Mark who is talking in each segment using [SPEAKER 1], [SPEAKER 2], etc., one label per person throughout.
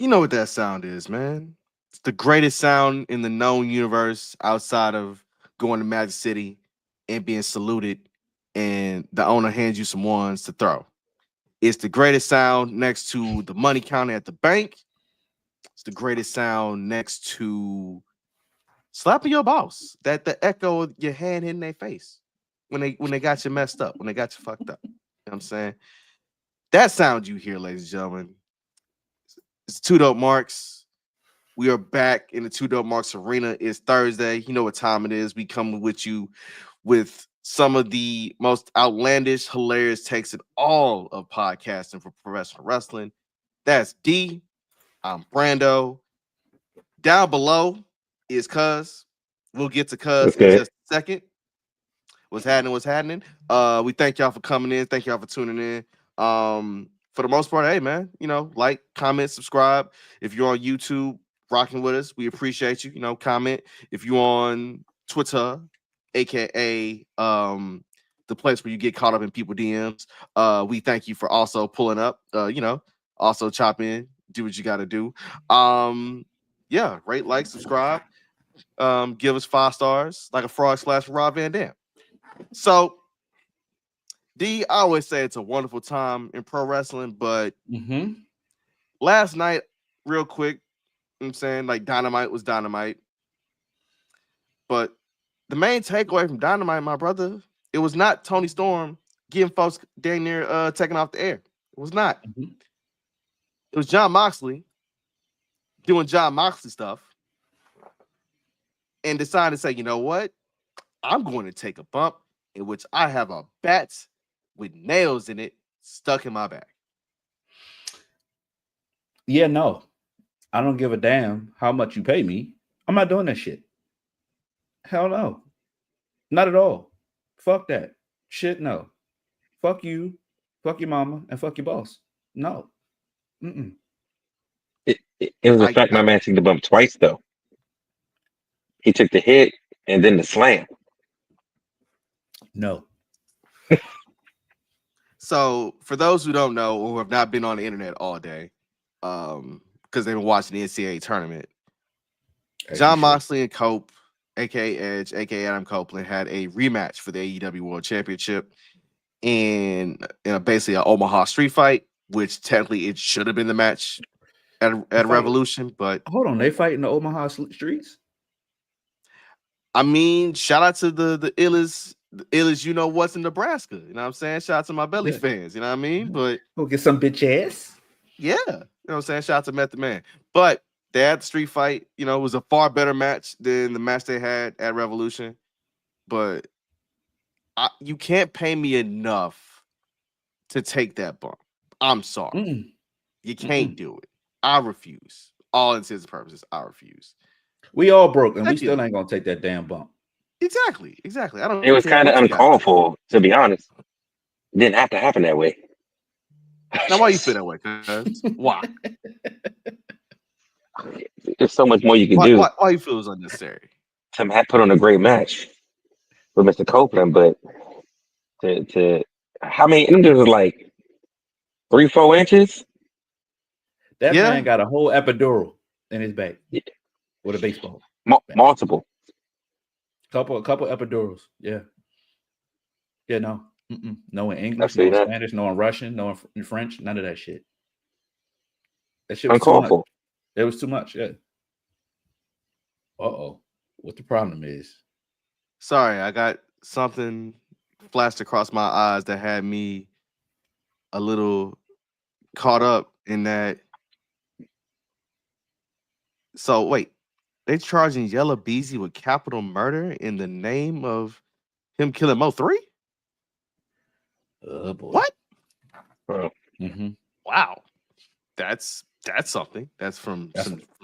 [SPEAKER 1] You know what that sound is, man. It's the greatest sound in the known universe outside of going to Magic City and being saluted, and the owner hands you some ones to throw. It's the greatest sound next to the money counter at the bank. It's the greatest sound next to slapping your boss. That the echo of your hand hitting their face when they got you messed up, when they got you fucked up. You know what I'm saying? That sound you hear, ladies and gentlemen, it's 2DopeMarks. We are back in the 2DopeMarks arena. It's Thursday. You know what time it is. We coming with you with some of the most outlandish, hilarious takes in all of podcasting for professional wrestling. That's D. I'm Brando. Down below is Cuz. We'll get to Cuz in
[SPEAKER 2] Okay.
[SPEAKER 1] just a second. What's happening? What's happening? We thank y'all for coming in. Thank y'all for tuning in. For the most part, hey man, like, comment, subscribe. If you're on YouTube, rocking with us, we appreciate you. Comment. If you're on Twitter, aka the place where you get caught up in people DMs, we thank you for also pulling up. Also chop in, do what you got to do. Yeah, rate, like, subscribe. Give us 5 stars like a frog / Rob Van Dam. So, D, I always say it's a wonderful time in pro wrestling, but last night, real quick, I'm saying, like, Dynamite was Dynamite. But the main takeaway from Dynamite, my brother, it was not Tony Storm getting folks dang near taken off the air. It was not. It was John Moxley doing John Moxley stuff and decided to say, you know what? I'm going to take a bump in which I have a bat with nails in it stuck in my back.
[SPEAKER 3] Yeah, no. I don't give a damn how much you pay me. I'm not doing that shit. Hell no. Not at all. Fuck that. Shit, no. Fuck you. Fuck your mama and fuck your boss. No. Mm-mm.
[SPEAKER 2] It was a fact my man took the bump twice though. He took the hit and then the slam.
[SPEAKER 3] No.
[SPEAKER 1] So, for those who don't know or have not been on the internet all day, because they've been watching the NCAA tournament, John Moxley and Cope, aka Edge, aka Adam Copeland, had a rematch for the AEW World Championship in basically an Omaha street fight, which technically it should have been the match at Revolution. But
[SPEAKER 3] hold on, they fight in the Omaha streets.
[SPEAKER 1] I mean, shout out to the illest, you know what's in Nebraska. You know what I'm saying? Shout out to my belly fans. You know what I mean? But
[SPEAKER 3] we'll get some bitch ass.
[SPEAKER 1] Yeah, you know what I'm saying? Shout out to Method Man. But they had the street fight. It was a far better match than the match they had at Revolution. But you can't pay me enough to take that bump. I'm sorry. You can't do it. I refuse. All intents and purposes, I refuse.
[SPEAKER 3] We all broke, and we still ain't gonna take that damn bump.
[SPEAKER 1] Exactly. I don't.
[SPEAKER 2] It was kind of uncalled for, to be honest. It didn't have to happen that way.
[SPEAKER 1] Now, why you feel that way? Why?
[SPEAKER 2] There's so much more you can do.
[SPEAKER 1] Why you feel it was unnecessary?
[SPEAKER 2] Tim had put on a great match with Mr. Copeland, but to how many inches was like 3-4 inches?
[SPEAKER 3] That man got a whole epidural in his back with a baseball.
[SPEAKER 2] Multiple.
[SPEAKER 3] Couple epidurals. Yeah. No. No in English, no in Spanish, no in Russian, no in French, none of that shit. That shit was
[SPEAKER 2] uncalled for.
[SPEAKER 3] It was too much, yeah. What the problem is?
[SPEAKER 1] Sorry, I got something flashed across my eyes that had me a little caught up in that. So wait, they charging Yella Beezy with capital murder in the name of him killing Mo3?
[SPEAKER 3] Oh boy.
[SPEAKER 1] What?
[SPEAKER 3] Mm-hmm.
[SPEAKER 1] Wow. That's something. That's from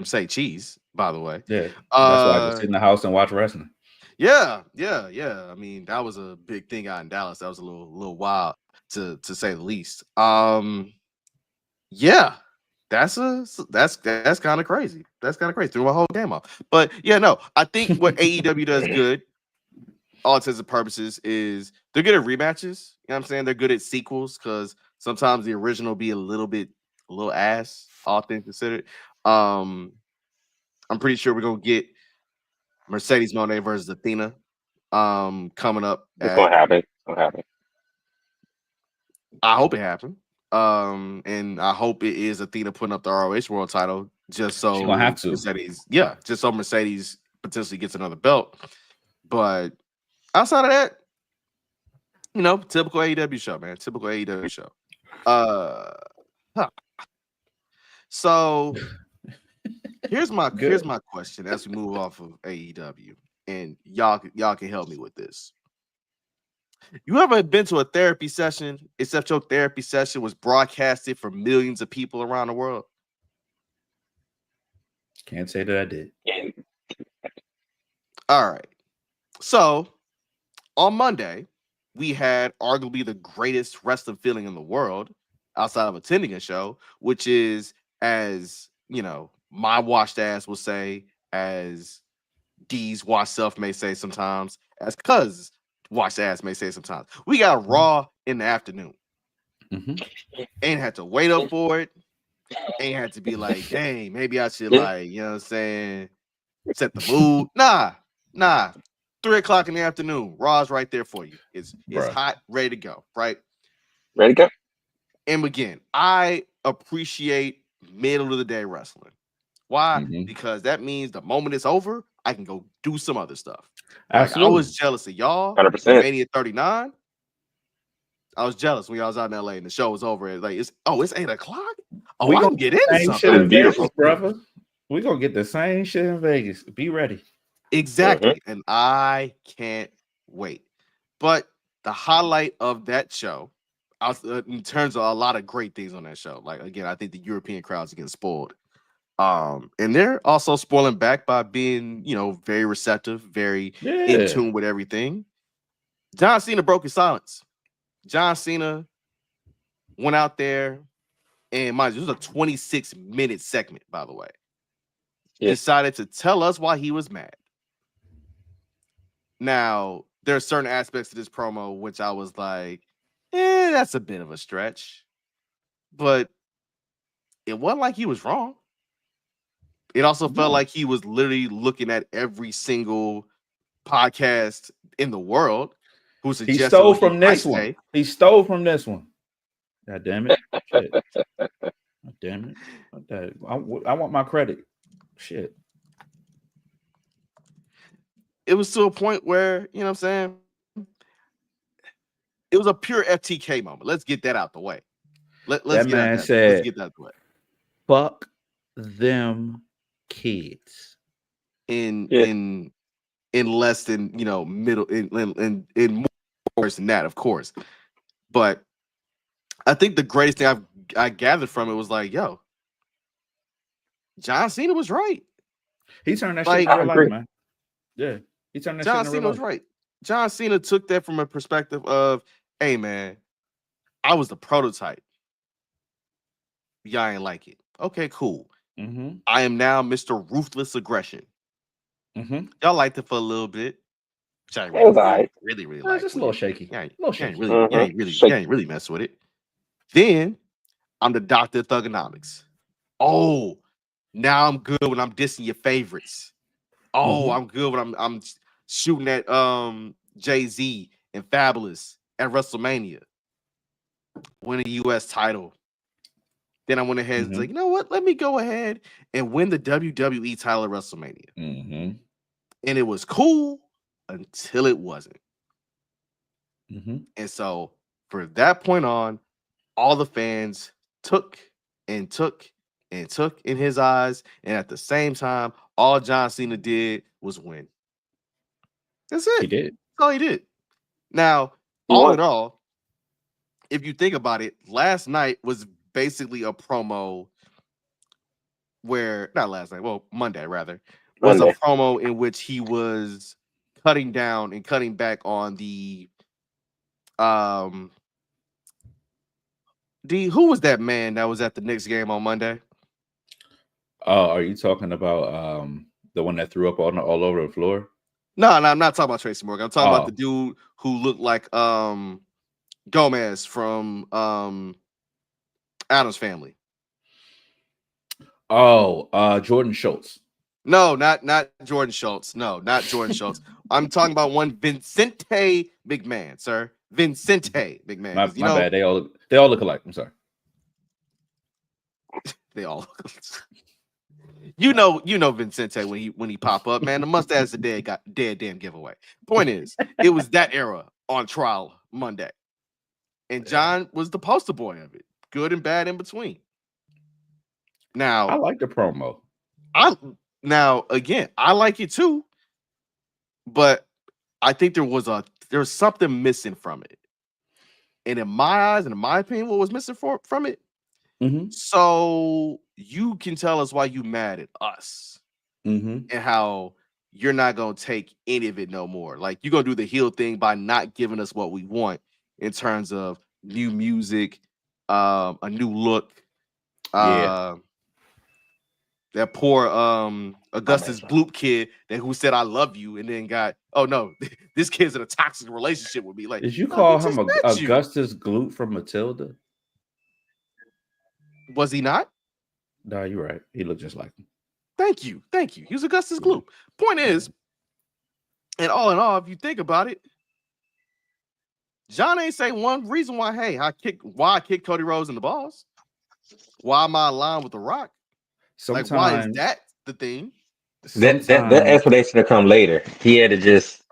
[SPEAKER 1] Say Cheese, by the way.
[SPEAKER 3] Yeah. That's why I just sit in the house and watch wrestling.
[SPEAKER 1] Yeah. I mean, that was a big thing out in Dallas. That was a little wild to say the least. Yeah. That's kind of crazy. That's kind of crazy. Threw my whole game off. But yeah, no, I think what AEW does good, all intents and purposes, is they're good at rematches. You know what I'm saying? They're good at sequels because sometimes the original be a little bit a little ass, all things considered. I'm pretty sure we're gonna get Mercedes Moné versus Athena coming up
[SPEAKER 2] It's gonna
[SPEAKER 1] at
[SPEAKER 2] happen. It's gonna happen.
[SPEAKER 1] I hope it happened. And I hope it is Athena putting up the ROH world title just
[SPEAKER 3] She's gonna have
[SPEAKER 1] so
[SPEAKER 3] to.
[SPEAKER 1] Mercedes, yeah, just so Mercedes potentially gets another belt. But outside of that, you know, typical AEW show, man. Typical AEW show. Huh. So here's my
[SPEAKER 3] Good.
[SPEAKER 1] question as we move off of AEW, and y'all can help me with this. You ever been to a therapy session, except your therapy session was broadcasted for millions of people around the world?
[SPEAKER 3] Can't say that I did.
[SPEAKER 2] Yeah.
[SPEAKER 1] All right. So on Monday, we had arguably the greatest wrestling feeling in the world outside of attending a show, which is, as you know, my washed ass will say, as D's washed self may say sometimes, as Cuz washed ass may say sometimes. We got Raw in the afternoon. Ain't had to wait up for it. Ain't had to be like, dang, maybe I should, like, you know what I'm saying, set the mood. Nah. 3:00 in the afternoon. Raw's right there for you. It's
[SPEAKER 3] Bruh.
[SPEAKER 1] hot, ready to go, right?
[SPEAKER 2] Ready to go?
[SPEAKER 1] And again, I appreciate middle of the day wrestling. Why? Because that means the moment it's over, I can go do some other stuff. Like,
[SPEAKER 3] Absolutely.
[SPEAKER 1] I was jealous of y'all.
[SPEAKER 2] 100%.
[SPEAKER 1] Mania 39. I was jealous when y'all was out in LA and the show was over. Like, it's 8:00. Oh, I can get into
[SPEAKER 3] same
[SPEAKER 1] something.
[SPEAKER 3] shit in
[SPEAKER 2] It's beautiful.
[SPEAKER 3] Vegas, brother. We're gonna get the same shit in Vegas. Be ready.
[SPEAKER 1] Exactly. And I can't wait. But the highlight of that show, in terms of a lot of great things on that show, like, again, I think the European crowds are getting spoiled. And they're also spoiling back by being, you know, very receptive, very in tune with everything. John Cena broke his silence. John Cena went out there, and mind you, this was a 26-minute segment, by the way.
[SPEAKER 2] Yeah.
[SPEAKER 1] Decided to tell us why he was mad. Now, there are certain aspects of this promo which I was like, that's a bit of a stretch. But it wasn't like he was wrong. It also felt like he was literally looking at every single podcast in the world who suggested
[SPEAKER 3] he stole
[SPEAKER 1] what
[SPEAKER 3] from this
[SPEAKER 1] might
[SPEAKER 3] one.
[SPEAKER 1] say.
[SPEAKER 3] He stole from this one. God damn it. Shit. God damn it. I want my credit. Shit.
[SPEAKER 1] It was to a point where, you know what I'm saying, it was a pure FTK moment. Let's get that out the way. Let's
[SPEAKER 3] That
[SPEAKER 1] get
[SPEAKER 3] man
[SPEAKER 1] out that.
[SPEAKER 3] said,
[SPEAKER 1] Let's get that out the way.
[SPEAKER 3] Fuck them kids.
[SPEAKER 1] In less than, you know, middle in more worse than that, of course. But I think the greatest thing I gathered from it was like, yo, John Cena was right.
[SPEAKER 3] He turned that
[SPEAKER 1] Like,
[SPEAKER 3] shit in real life, man. Yeah. He turned that
[SPEAKER 1] John
[SPEAKER 3] shit in real
[SPEAKER 1] Cena was
[SPEAKER 3] life.
[SPEAKER 1] right. John Cena took that from a perspective of, hey man, I was the prototype. Y'all ain't like it. Okay, cool. I am now Mr. Ruthless Aggression. Y'all liked it for a little bit. Which I really like.
[SPEAKER 3] Just a little shaky.
[SPEAKER 1] You
[SPEAKER 3] A little shaky.
[SPEAKER 1] You ain't really mess with it. Then I'm the Dr. Thugonomics. Oh, now I'm good when I'm dissing your favorites. Oh, I'm good when I'm shooting at Jay-Z and Fabulous at WrestleMania. Win a US title. Then I went ahead and was like, you know what? Let me go ahead and win the WWE title at WrestleMania. And it was cool until it wasn't. And so for that point on, all the fans took in his eyes. And at the same time, all John Cena did was win. That's it.
[SPEAKER 3] He did.
[SPEAKER 1] That's all he did. Now, all in all, if you think about it, last night was basically a promo where, not last night, well, Monday rather, was a promo in which he was cutting down and cutting back on the who was that man that was at the Knicks game on Monday?
[SPEAKER 3] Oh, are you talking about the one that threw up all over the floor?
[SPEAKER 1] No, I'm not talking about Tracy Morgan. I'm talking about the dude who looked like Gomez from Adam's Family.
[SPEAKER 3] Oh, Jordan Schultz.
[SPEAKER 1] No, not Jordan Schultz. No, not Jordan Schultz. I'm talking about one Vincente McMahon, sir. Vincente McMahon.
[SPEAKER 3] My,
[SPEAKER 1] Because
[SPEAKER 3] my bad. They all look alike. I'm sorry.
[SPEAKER 1] they all you know Vincente when he pop up, man. The mustache is a dead damn giveaway. Point is, it was that era on trial Monday. And John was the poster boy of it. Good and bad in between. Now
[SPEAKER 3] I like the promo.
[SPEAKER 1] Again, I like it too, but I think there was something missing from it. And in my eyes, and in my opinion, what was missing from it?
[SPEAKER 3] Mm-hmm.
[SPEAKER 1] So you can tell us why you mad at us
[SPEAKER 3] Mm-hmm.
[SPEAKER 1] and how you're not gonna take any of it no more. Like you're gonna do the heel thing by not giving us what we want in terms of new music, a new look.
[SPEAKER 3] Yeah.
[SPEAKER 1] That poor Augustus
[SPEAKER 2] bad.
[SPEAKER 1] Bloop kid who said I love you and then got, oh no, this kid's in a toxic relationship with me. Like,
[SPEAKER 3] Did you
[SPEAKER 1] no, he
[SPEAKER 3] call
[SPEAKER 1] just
[SPEAKER 3] him
[SPEAKER 1] met you.
[SPEAKER 3] Augustus Gloop from Matilda?
[SPEAKER 1] Was he not?
[SPEAKER 3] No, you're right. He looked just like him.
[SPEAKER 1] Thank you. He was Augustus Gloop. Point is, and all in all, if you think about it, John ain't say one reason why. Hey, I kicked Cody Rhodes in the balls. Why am I aligned with The Rock? Like, why is that the thing?
[SPEAKER 2] That explanation to come later. He had to just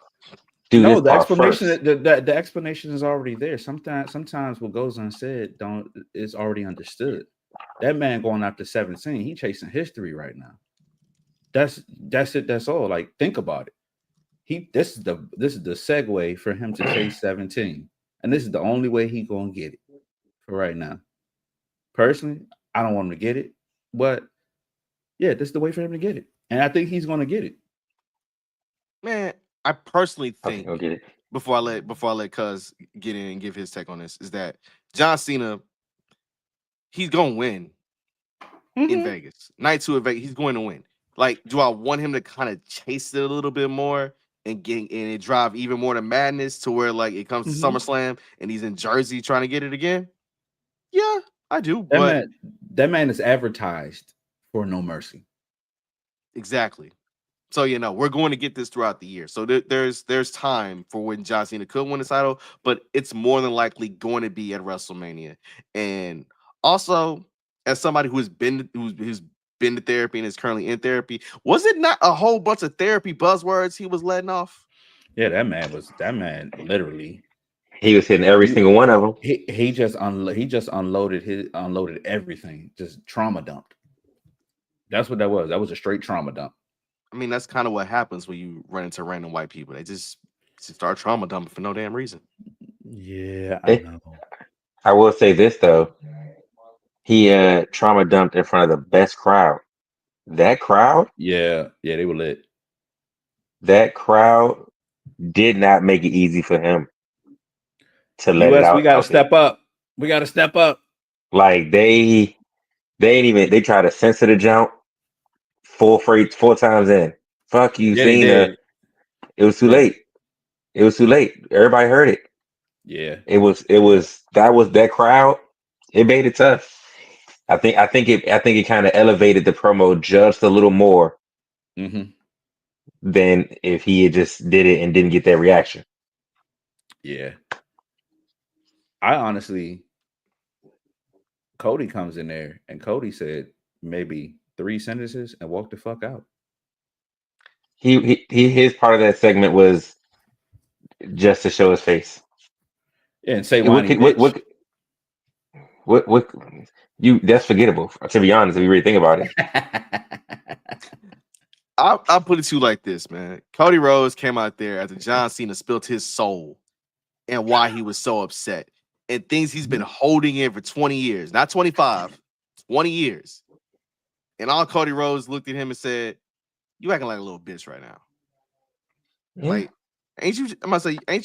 [SPEAKER 2] do
[SPEAKER 3] No,
[SPEAKER 2] this
[SPEAKER 3] the
[SPEAKER 2] part
[SPEAKER 3] explanation
[SPEAKER 2] first.
[SPEAKER 3] the explanation is already there. Sometimes what goes unsaid is already understood. That man going after 17, he chasing history right now. That's it. That's all. Like, think about it. This is the segue for him to chase 17, and this is the only way he gonna get it for right now. Personally, I don't want him to get it, but yeah, this is the way for him to get it, and I think he's gonna get it.
[SPEAKER 1] Man, I personally
[SPEAKER 2] I think
[SPEAKER 1] think
[SPEAKER 2] I'll get it.
[SPEAKER 1] before I let Cuz get in and give his take on this is that John Cena, he's gonna win in Vegas. Night 2 at Vegas, he's going to win. Like, do I want him to kind of chase it a little bit more and drive even more to madness to where like it comes to SummerSlam and he's in Jersey trying to get it again? Yeah, I do. But
[SPEAKER 3] That man is advertised for No Mercy.
[SPEAKER 1] exactly. So we're going to get this throughout the year. So there's time for when John Cena could win the title, but it's more than likely going to be at WrestleMania. And also, as somebody who's been to therapy and is currently in therapy, was it not a whole bunch of therapy buzzwords he was letting off?
[SPEAKER 3] Yeah, that man literally.
[SPEAKER 2] He was hitting every single one of them.
[SPEAKER 3] He just unloaded everything, just trauma dumped. That's what that was. That was a straight trauma dump.
[SPEAKER 1] I mean, that's kind of what happens when you run into random white people. They just start trauma dumping for no damn reason.
[SPEAKER 3] Yeah, I know.
[SPEAKER 2] I will say this though. He trauma dumped in front of the best crowd. That crowd?
[SPEAKER 3] Yeah, they were lit.
[SPEAKER 2] That crowd did not make it easy for him to let it out.
[SPEAKER 3] We gotta step up. We gotta step up.
[SPEAKER 2] Like they tried to censor the jump four times in. Fuck you,
[SPEAKER 3] Yeah, they
[SPEAKER 2] Cena.
[SPEAKER 3] did.
[SPEAKER 2] It was too late. It was too late. Everybody heard it.
[SPEAKER 3] Yeah.
[SPEAKER 2] That crowd, it made it tough. I think it kind of elevated the promo just a little more than if he had just did it and didn't get that reaction.
[SPEAKER 3] Yeah. I honestly, Cody comes in there and Cody said maybe 3 sentences and walked the fuck out.
[SPEAKER 2] His part of that segment was just to show his face.
[SPEAKER 3] Yeah, and say
[SPEAKER 2] what you that's forgettable, to be honest, if you really think about it.
[SPEAKER 1] I'll put it to you like this, man. Cody Rhodes came out there after John Cena spilled his soul and why he was so upset and things he's been holding in for 20 years, not 25, 20 years. And all Cody Rhodes looked at him and said, "You acting like a little bitch right now. Yeah. Like, ain't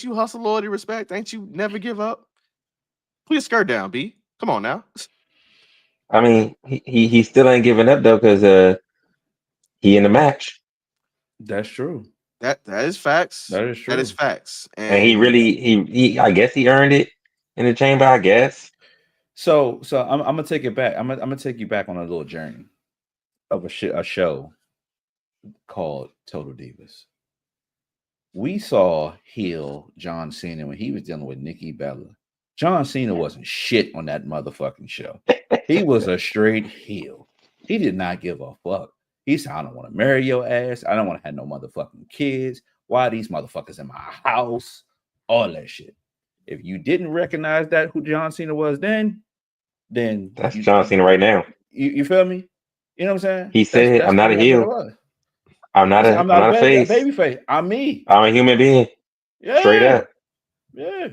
[SPEAKER 1] you hustle, loyalty, respect? Ain't you never give up? Put your skirt down, B. Come on now."
[SPEAKER 2] I mean, he still ain't giving up though, because he in the match.
[SPEAKER 3] That's true.
[SPEAKER 1] That is facts.
[SPEAKER 3] That is true.
[SPEAKER 1] That is facts.
[SPEAKER 2] And he really I guess he earned it in the chamber, I guess.
[SPEAKER 3] So I'm gonna take it back. I'm gonna take you back on a little journey. of a show called Total Divas. We saw heel John Cena when he was dealing with Nikki Bella. John Cena wasn't shit on that motherfucking show. He was a straight heel. He did not give a fuck. He said, I don't want to marry your ass. I don't want to have no motherfucking kids. Why are these motherfuckers in my house? All that shit. If you didn't recognize that who John Cena was then
[SPEAKER 2] that's John Cena right now.
[SPEAKER 3] You feel me? You know what I'm saying?
[SPEAKER 2] He said, "I'm not a heel. I'm not a face.
[SPEAKER 3] Baby face. I'm me.
[SPEAKER 2] I'm a human being.
[SPEAKER 3] Yeah.
[SPEAKER 2] Straight up.
[SPEAKER 3] Yeah.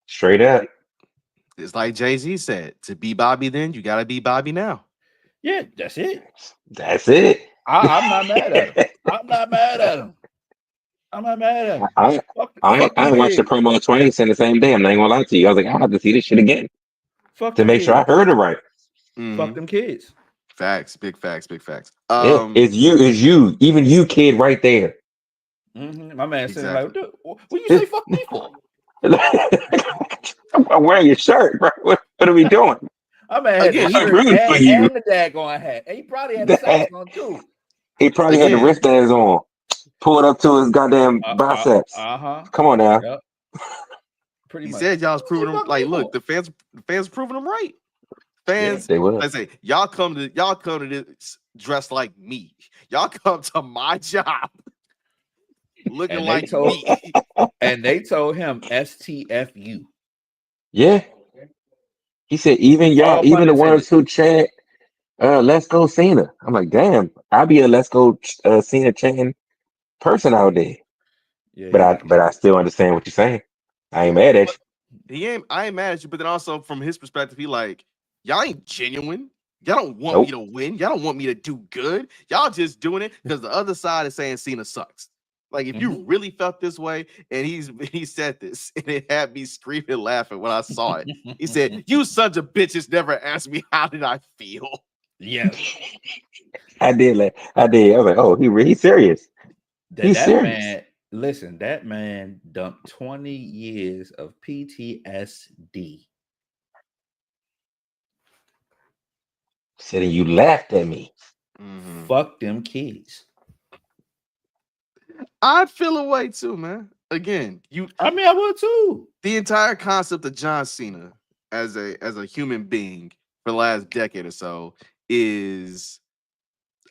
[SPEAKER 2] Straight up.
[SPEAKER 1] It's like Jay-Z said, to be Bobby then, you gotta be Bobby now.
[SPEAKER 3] Yeah, that's it.
[SPEAKER 2] That's it.
[SPEAKER 3] I'm not mad at him. I'm not mad at him.
[SPEAKER 2] I watched the promo twice in the same day. I'm not gonna lie to you. I was like, I'll have to see this shit again to make sure I heard it right.
[SPEAKER 3] Fuck them kids.
[SPEAKER 1] Facts, big facts, big facts.
[SPEAKER 2] It's you, even you, kid, right there.
[SPEAKER 3] My man saying like, what you say fuck me for?
[SPEAKER 2] I'm wearing your shirt, bro. What are we doing?
[SPEAKER 3] My man had the shirt and the daggone hat. And he probably had the socks on too.
[SPEAKER 2] He probably had the wristbands on. Pull it up to his goddamn biceps. Come on now.
[SPEAKER 3] Yep. Pretty much.
[SPEAKER 1] He said y'all was proving them. Like, look, the fans proving them right. Fans,
[SPEAKER 2] they will.
[SPEAKER 1] I say, y'all come to this dressed like me. Y'all come to my job looking like me.
[SPEAKER 3] And they told him STFU.
[SPEAKER 2] Yeah. He said, even y'all, even the ones who chant, let's go Cena. I'm like, damn, I'll be a let's go Cena chanting person out there. Yeah, but I still understand what you're saying. I ain't mad at you.
[SPEAKER 1] I ain't mad at you, but then also from his perspective, he like, y'all ain't genuine. Y'all don't want me to win. Y'all don't want me to do good. Y'all just doing it because the other side is saying Cena sucks. Like, if you really felt this way, and he said this, and it had me screaming, laughing when I saw it. He said, "You sons of bitches never asked me how did I feel."
[SPEAKER 3] Yeah,
[SPEAKER 2] I did. I was like, oh, he's serious. He's serious.
[SPEAKER 3] Man, listen, that man dumped 20 years of PTSD.
[SPEAKER 2] Said you laughed at me.
[SPEAKER 3] Fuck them kids.
[SPEAKER 1] I'd feel away too, man. Again,
[SPEAKER 3] I would too.
[SPEAKER 1] The entire concept of John Cena as a human being for the last decade or so is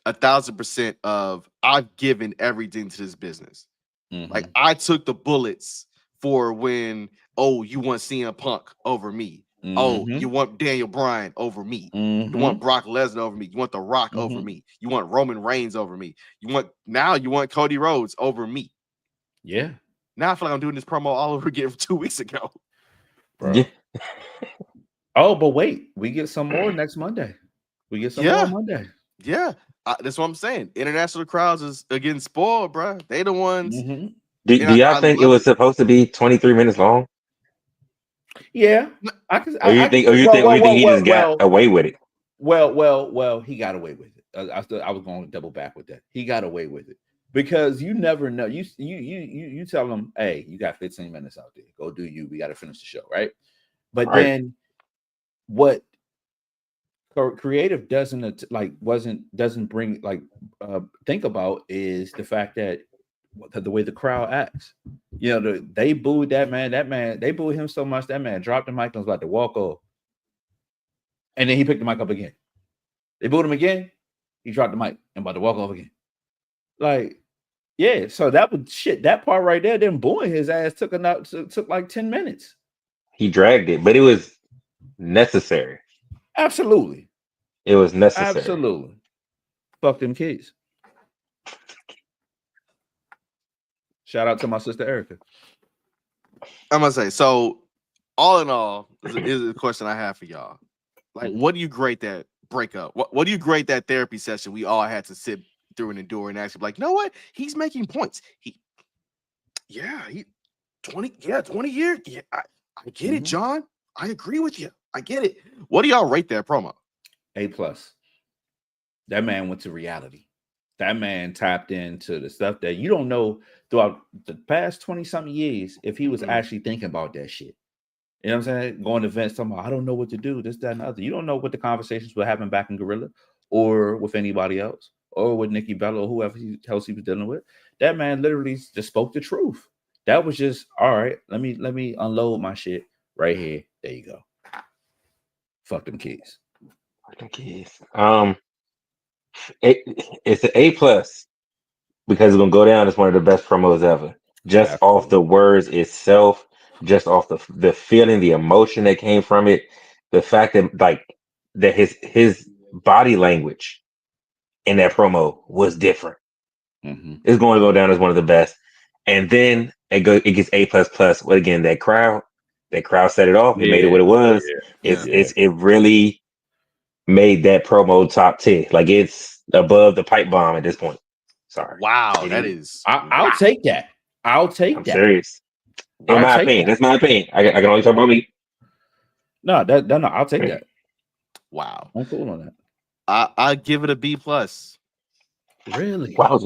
[SPEAKER 1] 1,000% of I've given everything to this business. Like, I took the bullets for when, you want CM Punk over me. Oh, you want Daniel Bryan over me. You want Brock Lesnar over me. You want The Rock over me. You want Roman Reigns over me. You want Cody Rhodes over me.
[SPEAKER 3] Yeah.
[SPEAKER 1] Now I feel like I'm doing this promo all over again from 2 weeks ago.
[SPEAKER 3] Bro. Yeah. Oh, but wait, we get some more next Monday. We get some more Monday.
[SPEAKER 1] Yeah. That's what I'm saying. International crowds is getting spoiled, bro. They the ones.
[SPEAKER 2] Do y'all think it was supposed to be 23 minutes long?
[SPEAKER 3] Yeah.
[SPEAKER 2] Or you think he just got away with it?
[SPEAKER 3] Well, he got away with it. I was going to double back with that. He got away with it because you never know. You tell them, hey, you got 15 minutes out there. Go do you. We got to finish the show, right? But then what creative doesn't bring think about is the fact that the way the crowd acts. You know, they booed that man. They booed him so much that man dropped the mic and was about to walk off. And then he picked the mic up again. They booed him again. He dropped the mic and about to walk off again. Like, yeah. So that was shit. That part right there, them booing his ass took like 10 minutes.
[SPEAKER 2] He dragged it, but it was necessary.
[SPEAKER 3] Absolutely.
[SPEAKER 2] It was necessary.
[SPEAKER 3] Absolutely. Fuck them kids. Shout out to my sister Erica.
[SPEAKER 1] I'm gonna say, so all in all, is a question I have for y'all. Like, what do you grade that breakup? What do you grade that therapy session we all had to sit through and endure and actually be like, you know what? He's making points. 20 years. Yeah, I get it, John. I agree with you. I get it. What do y'all rate that promo?
[SPEAKER 3] A+. That man went to reality. That man tapped into the stuff that you don't know throughout the past 20-something years if he was actually thinking about that shit. You know what I'm saying? Going to events, talking about, I don't know what to do, this, that, and the other. You don't know what the conversations were having back in Gorilla or with anybody else, or with Nikki Bella or whoever else he was dealing with. That man literally just spoke the truth. That was just all right. Let me unload my shit right here. There you go. Fuck them kids.
[SPEAKER 2] Fuck them kids. It's an A+ because it's gonna go down as one of the best promos ever. Just off the words itself, just off the feeling, the emotion that came from it, the fact that his body language in that promo was different.
[SPEAKER 3] Mm-hmm.
[SPEAKER 2] It's going to go down as one of the best. And then it gets A++. Well, again, that crowd set it off. It made it what it was. It really made that promo top 10. Like, it's above the pipe bomb at this point. Sorry.
[SPEAKER 1] Wow, that is.
[SPEAKER 3] I'll take that. I'll take
[SPEAKER 2] I'm
[SPEAKER 3] that.
[SPEAKER 2] serious. In my opinion, that's my opinion. I can only talk about me.
[SPEAKER 3] No, I'll take that.
[SPEAKER 1] Wow,
[SPEAKER 3] I'm cool on that.
[SPEAKER 1] I give it a B+.
[SPEAKER 3] Really?
[SPEAKER 2] Wow.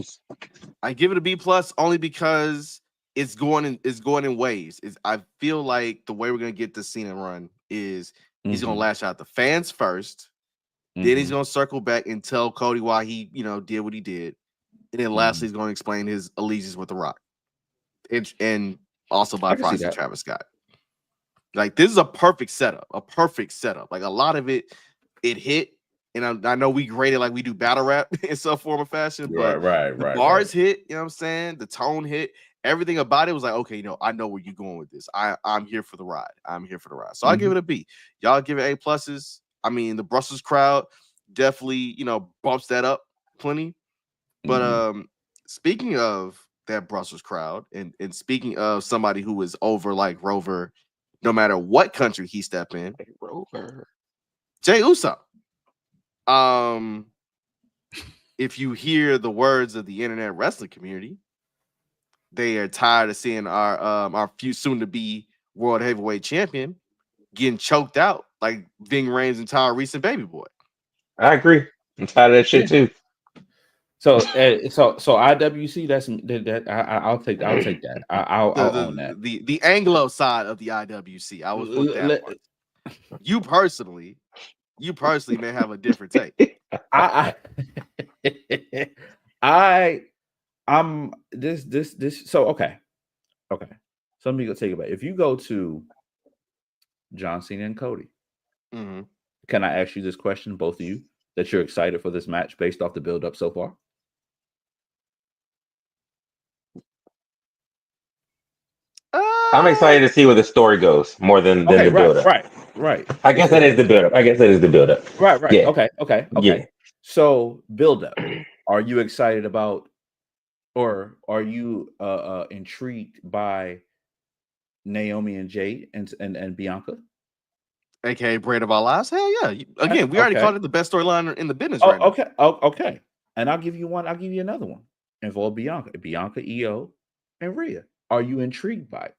[SPEAKER 1] I give it a B+ only because it's going in waves. I feel like the way we're gonna get this Cena run is he's gonna lash out the fans first, then he's gonna circle back and tell Cody why he did what he did, and then lastly he's gonna explain his allegiance with The Rock, and also by proxy Travis Scott. Like, this is a perfect setup. Like, a lot of it hit. And I know we grade it like we do battle rap in some form or fashion, but the bars hit, you know what I'm saying? The tone hit. Everything about it was like, okay, I know where you're going with this. I'm here for the ride. So I give it a B. Y'all give it A+. I mean, the Brussels crowd definitely, bumps that up plenty. But speaking of that Brussels crowd, and speaking of somebody who is over like Rover, no matter what country he step in,
[SPEAKER 2] Rover,
[SPEAKER 1] Jey Uso. If you hear the words of the internet wrestling community, they are tired of seeing our soon to be world heavyweight champion getting choked out like Ving Rhames and Tyrese and Baby Boy.
[SPEAKER 2] I agree. I'm tired of that shit too.
[SPEAKER 3] So IWC, I'll take that. I'll own that.
[SPEAKER 1] The Anglo side of the IWC. I was with that part. You personally may have a different take.
[SPEAKER 3] I'm this. So okay. So let me go take it back. If you go to John Cena and Cody, can I ask you this question, both of you, that you're excited for this match based off the build up so far?
[SPEAKER 2] I'm excited to see where the story goes more than the build up.
[SPEAKER 3] Right.
[SPEAKER 2] I guess that is the build up.
[SPEAKER 3] Right.
[SPEAKER 2] Yeah.
[SPEAKER 3] Okay.
[SPEAKER 2] Yeah.
[SPEAKER 3] So build up. Are you excited about, or are you intrigued by Naomi and Jade and Bianca?
[SPEAKER 1] AKA Brand of Our Lives? Hell yeah. Again, we already called it the best storyline in the business right now.
[SPEAKER 3] Okay. And I'll give you one. I'll give you another one. Involve Bianca, EO, and Rhea. Are you intrigued by it?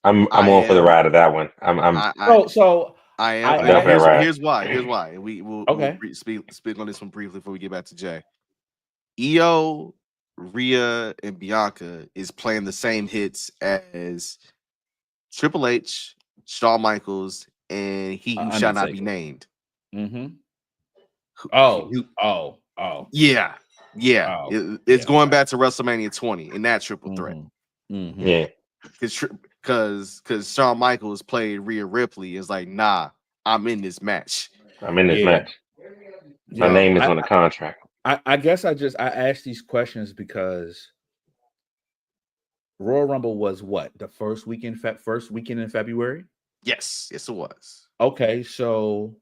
[SPEAKER 2] I'm on for the ride of that one. I am.
[SPEAKER 1] Here's why. And we'll speak on this one briefly before we get back to Jay. EO, Rhea, and Bianca is playing the same hits as Triple H, Shawn Michaels, and He Who Shall Not Be Named. Yeah. It's going back to WrestleMania 20 in that triple threat.
[SPEAKER 2] Yeah.
[SPEAKER 1] Because Shawn Michaels played Rhea Ripley. It's like, nah, I'm in this match.
[SPEAKER 2] My name is on the contract.
[SPEAKER 3] I guess I asked these questions because Royal Rumble was what, the first weekend in February?
[SPEAKER 1] Yes, it was.
[SPEAKER 3] Okay, so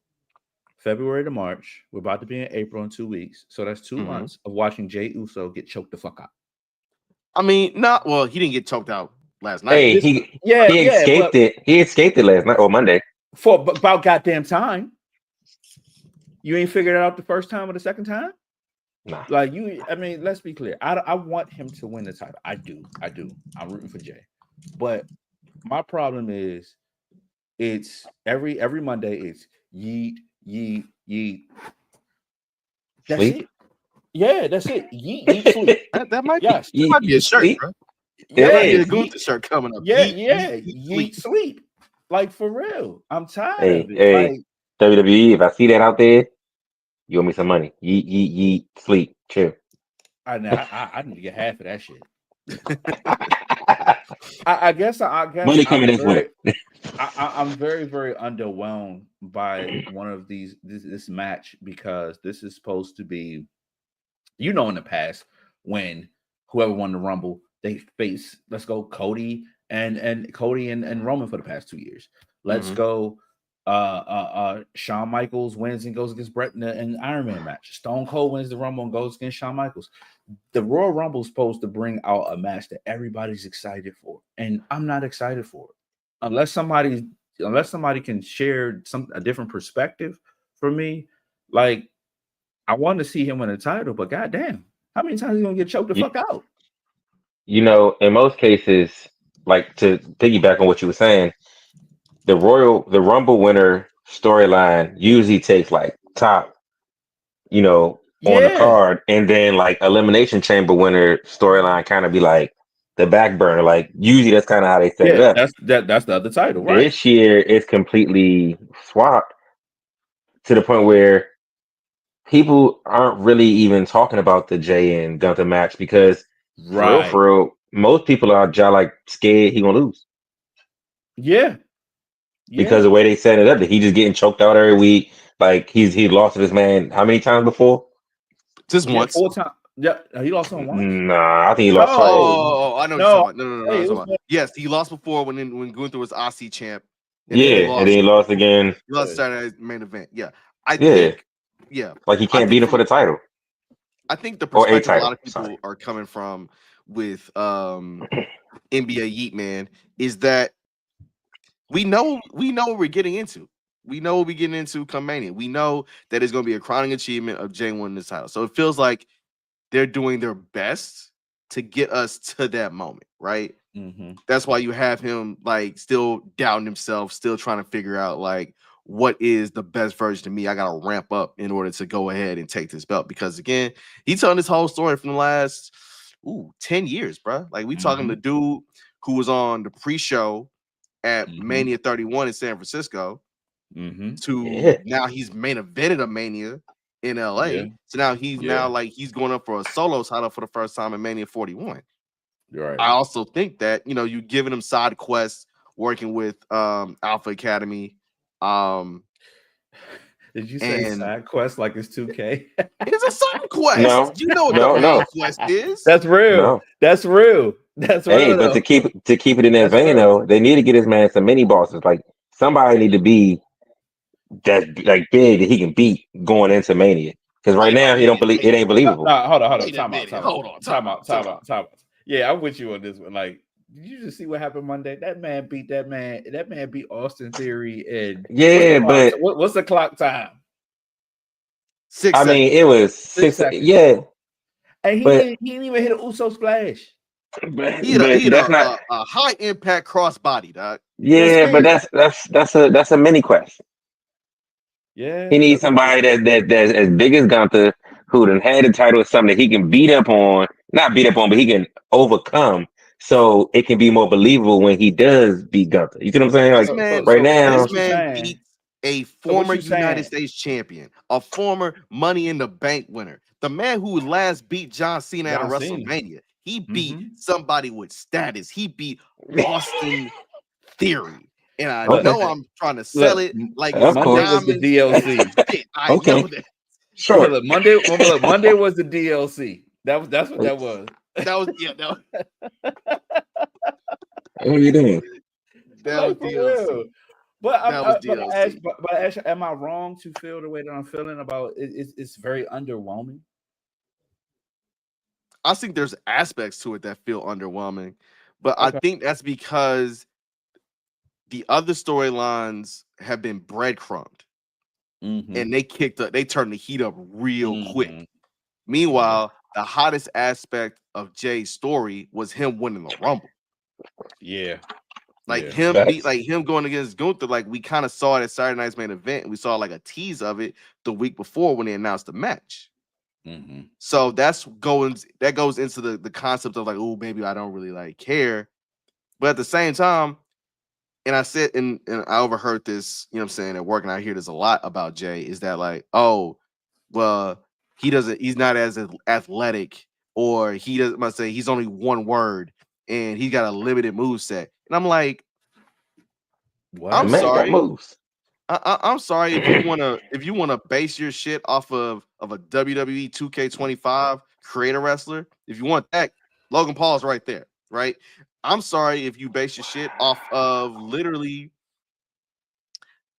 [SPEAKER 3] February to March, we're about to be in April in 2 weeks, so that's 2 months of watching Jey Uso get choked the fuck out.
[SPEAKER 1] I mean, he didn't get choked out last night.
[SPEAKER 2] Hey, he escaped it. He escaped it last night or Monday
[SPEAKER 3] for about goddamn time. You ain't figured it out the first time or the second time.
[SPEAKER 2] Nah.
[SPEAKER 3] Like I mean, let's be clear. I want him to win the title. I do. I'm rooting for Jey. But my problem is it's every Monday it's yeet. That's
[SPEAKER 2] sleep?
[SPEAKER 3] It. Yeah, that's it. Yeet, sleep.
[SPEAKER 1] that might be a shirt, bro.
[SPEAKER 3] Yeah,
[SPEAKER 1] might be a Gunther shirt coming up.
[SPEAKER 3] Yeet, sleep. Like, for real. I'm tired of it.
[SPEAKER 2] Hey, WWE, if I see that out there, You owe me some money. Yeet, sleep, chill.
[SPEAKER 3] I need to get half of that shit. I guess
[SPEAKER 2] Money coming this way.
[SPEAKER 3] I'm very, very underwhelmed by one of this match, because this is supposed to be, in the past, when whoever won the Rumble, they face, let's go, Cody and Roman for the past 2 years. Let's go. Shawn Michaels wins and goes against Brett in an Iron Man match. Stone Cold wins the Rumble and goes against Shawn Michaels. The Royal Rumble is supposed to bring out a match that everybody's excited for, and I'm not excited for it unless somebody can share a different perspective for me. Like, I want to see him win a title, but goddamn, how many times are you gonna get choked the fuck out?
[SPEAKER 2] In most cases, like, to piggyback on what you were saying, the Rumble winner storyline usually takes like top, on the
[SPEAKER 3] Yeah,
[SPEAKER 2] card, and then like Elimination Chamber winner storyline kind of be like the back burner. Like, usually that's kind of how they set it
[SPEAKER 3] yeah,
[SPEAKER 2] up.
[SPEAKER 3] that's the other title, right?
[SPEAKER 2] This year it's completely swapped to the point where people aren't really even talking about the Jey and Gunther match, because
[SPEAKER 3] Right.
[SPEAKER 2] for real, most people are just like scared he gonna lose,
[SPEAKER 3] Yeah.
[SPEAKER 2] because
[SPEAKER 3] Yeah.
[SPEAKER 2] the way they set it up, that he just getting choked out every week. Like, he lost to this man how many times before?
[SPEAKER 1] Just
[SPEAKER 3] Yeah,
[SPEAKER 1] once.
[SPEAKER 3] 4 times. Yeah, he lost on once.
[SPEAKER 2] Nah, I think he lost twice.
[SPEAKER 3] No,
[SPEAKER 1] Oh, I know what you're
[SPEAKER 3] no.
[SPEAKER 1] talking about. No,
[SPEAKER 3] Hey,
[SPEAKER 1] I'm
[SPEAKER 3] it
[SPEAKER 1] talking
[SPEAKER 3] was
[SPEAKER 1] about. Yes, he lost before when Gunther was Aussie champ, and then he
[SPEAKER 2] Yeah, and then
[SPEAKER 1] lost.
[SPEAKER 2] he lost again.
[SPEAKER 1] He lost Saturday's main event. Yeah, I
[SPEAKER 2] Yeah,
[SPEAKER 1] think. Yeah,
[SPEAKER 2] like he
[SPEAKER 1] I
[SPEAKER 2] can't beat
[SPEAKER 1] think
[SPEAKER 2] him for the title
[SPEAKER 1] I think the
[SPEAKER 2] or a
[SPEAKER 1] perspective a lot
[SPEAKER 2] title.
[SPEAKER 1] of
[SPEAKER 2] Sorry.
[SPEAKER 1] people are coming from with NBA Yeet Man is that we know what we're getting into. We know what we're getting into come Mania. We know that it's going to be a crowning achievement of Jay winning this title. So it feels like they're doing their best to get us to that moment, right?
[SPEAKER 3] Mm-hmm.
[SPEAKER 1] That's why you have him like still doubting himself, still trying to figure out like what is the best version of me. I gotta ramp up in order to go ahead and take this belt, because again, he's telling this whole story from the last 10 years, bro. Like, we talking
[SPEAKER 3] Mm-hmm.
[SPEAKER 1] the dude who was on the pre-show at
[SPEAKER 3] Mm-hmm.
[SPEAKER 1] Mania 31 in San Francisco
[SPEAKER 3] Mm-hmm.
[SPEAKER 1] to
[SPEAKER 2] Yeah,
[SPEAKER 1] now he's main evented a Mania in
[SPEAKER 3] Yeah.
[SPEAKER 1] LA. So now he's
[SPEAKER 3] Yeah.
[SPEAKER 1] he's going up for a solo title for the first time in Mania 41.
[SPEAKER 3] You're right.
[SPEAKER 1] I also think that you're giving him side quests, working with Alpha Academy.
[SPEAKER 3] Did you say
[SPEAKER 1] And
[SPEAKER 3] side quest like it's 2K?
[SPEAKER 1] it's a side quest.
[SPEAKER 2] no,
[SPEAKER 1] You know what the
[SPEAKER 2] no,
[SPEAKER 1] main
[SPEAKER 2] no,
[SPEAKER 1] quest is.
[SPEAKER 3] That's real.
[SPEAKER 2] no.
[SPEAKER 3] That's real. That's
[SPEAKER 2] Hey,
[SPEAKER 3] real
[SPEAKER 2] but
[SPEAKER 3] though.
[SPEAKER 2] to keep it in that
[SPEAKER 3] That's
[SPEAKER 2] vein,
[SPEAKER 3] real.
[SPEAKER 2] though, they need to get this man some mini bosses. Like, somebody need to be that like big that he can beat going into Mania. Because right now he don't believe it ain't believable.
[SPEAKER 3] Hold on.
[SPEAKER 1] Wait a
[SPEAKER 3] Time out.
[SPEAKER 1] minute.
[SPEAKER 3] Time out.
[SPEAKER 1] Hold on.
[SPEAKER 3] Time out.
[SPEAKER 1] Time
[SPEAKER 3] Time
[SPEAKER 1] out.
[SPEAKER 3] out. Time out. Yeah, I'm with you on this one. Like, did you just see what happened Monday? That man beat that man. That man beat Austin Theory. And
[SPEAKER 2] Yeah, but
[SPEAKER 3] what's the clock time?
[SPEAKER 1] 6
[SPEAKER 2] I mean,
[SPEAKER 1] seconds.
[SPEAKER 2] it was
[SPEAKER 3] 6 seconds.
[SPEAKER 2] Yeah,
[SPEAKER 3] And
[SPEAKER 2] but
[SPEAKER 3] he didn't even hit an Uso splash.
[SPEAKER 1] He had
[SPEAKER 2] that's not.
[SPEAKER 1] a high impact crossbody, dog.
[SPEAKER 3] Yes,
[SPEAKER 2] Yeah, but
[SPEAKER 3] man.
[SPEAKER 2] that's a mini quest.
[SPEAKER 3] Yeah,
[SPEAKER 2] He needs
[SPEAKER 3] that's true.
[SPEAKER 2] somebody that's as big as Gunther, who done had the title, or something that he can beat up on, not beat up on, but he can overcome, so it can be more believable when he does beat Gunther. You see what I'm saying?
[SPEAKER 1] This
[SPEAKER 2] Like,
[SPEAKER 1] man,
[SPEAKER 2] right
[SPEAKER 3] So
[SPEAKER 2] now,
[SPEAKER 3] what
[SPEAKER 1] this
[SPEAKER 3] you
[SPEAKER 1] man
[SPEAKER 3] saying?
[SPEAKER 1] beats a
[SPEAKER 3] So what
[SPEAKER 1] former
[SPEAKER 3] you
[SPEAKER 1] United
[SPEAKER 3] saying?
[SPEAKER 1] States champion, a former Money in the Bank winner, the man who last beat John Cena at a
[SPEAKER 3] John Cena.
[SPEAKER 1] WrestleMania. He beat
[SPEAKER 3] Mm-hmm.
[SPEAKER 1] somebody with status. He beat Austin Theory. And I
[SPEAKER 2] okay,
[SPEAKER 1] know I'm trying to sell
[SPEAKER 3] Look,
[SPEAKER 1] it like it's
[SPEAKER 2] of
[SPEAKER 1] some
[SPEAKER 3] Monday
[SPEAKER 2] course,
[SPEAKER 3] was the
[SPEAKER 1] diamonds and
[SPEAKER 3] DLC.
[SPEAKER 1] shit. I know
[SPEAKER 2] okay,
[SPEAKER 1] that.
[SPEAKER 2] sure.
[SPEAKER 3] Look, Monday was the DLC. That's what that was.
[SPEAKER 1] That was
[SPEAKER 2] What are you doing?
[SPEAKER 1] that was
[SPEAKER 3] Like, for real.
[SPEAKER 1] DLC.
[SPEAKER 3] But
[SPEAKER 1] That was
[SPEAKER 3] Ash,
[SPEAKER 1] DLC.
[SPEAKER 3] but Ash, am I wrong to feel the way that I'm feeling about it? It's very underwhelming.
[SPEAKER 1] I think there's aspects to it that feel underwhelming, but I
[SPEAKER 3] Okay.
[SPEAKER 1] think that's because the other storylines have been breadcrumbed
[SPEAKER 3] Mm-hmm.
[SPEAKER 1] and they turned the heat up real quick.
[SPEAKER 3] Mm-hmm. Yeah.
[SPEAKER 1] Meanwhile, the hottest aspect of Jay's story was him winning the Rumble.
[SPEAKER 3] Yeah.
[SPEAKER 1] Like
[SPEAKER 3] Yeah.
[SPEAKER 2] Facts.
[SPEAKER 1] him going against Gunther, like we kind of saw it at Saturday Night's main event, and we saw like a tease of it the week before when they announced the match.
[SPEAKER 3] Mm-hmm.
[SPEAKER 1] So that goes into the concept of like, oh, maybe I don't really like care. But at the same time, and I said, and I overheard this, you know what I'm saying, at work, and I hear this a lot about Jay, is that like, oh, well, he's not as athletic, or he doesn't must say he's only one word and he's got a limited move set. And I'm like,
[SPEAKER 3] What?
[SPEAKER 1] I'm
[SPEAKER 2] The man got
[SPEAKER 1] sorry.
[SPEAKER 2] moves.
[SPEAKER 1] I'm sorry if you wanna base your shit off of a WWE 2K25 creator wrestler. If you want that, Logan Paul's right there, right? I'm sorry if you base your shit off of literally.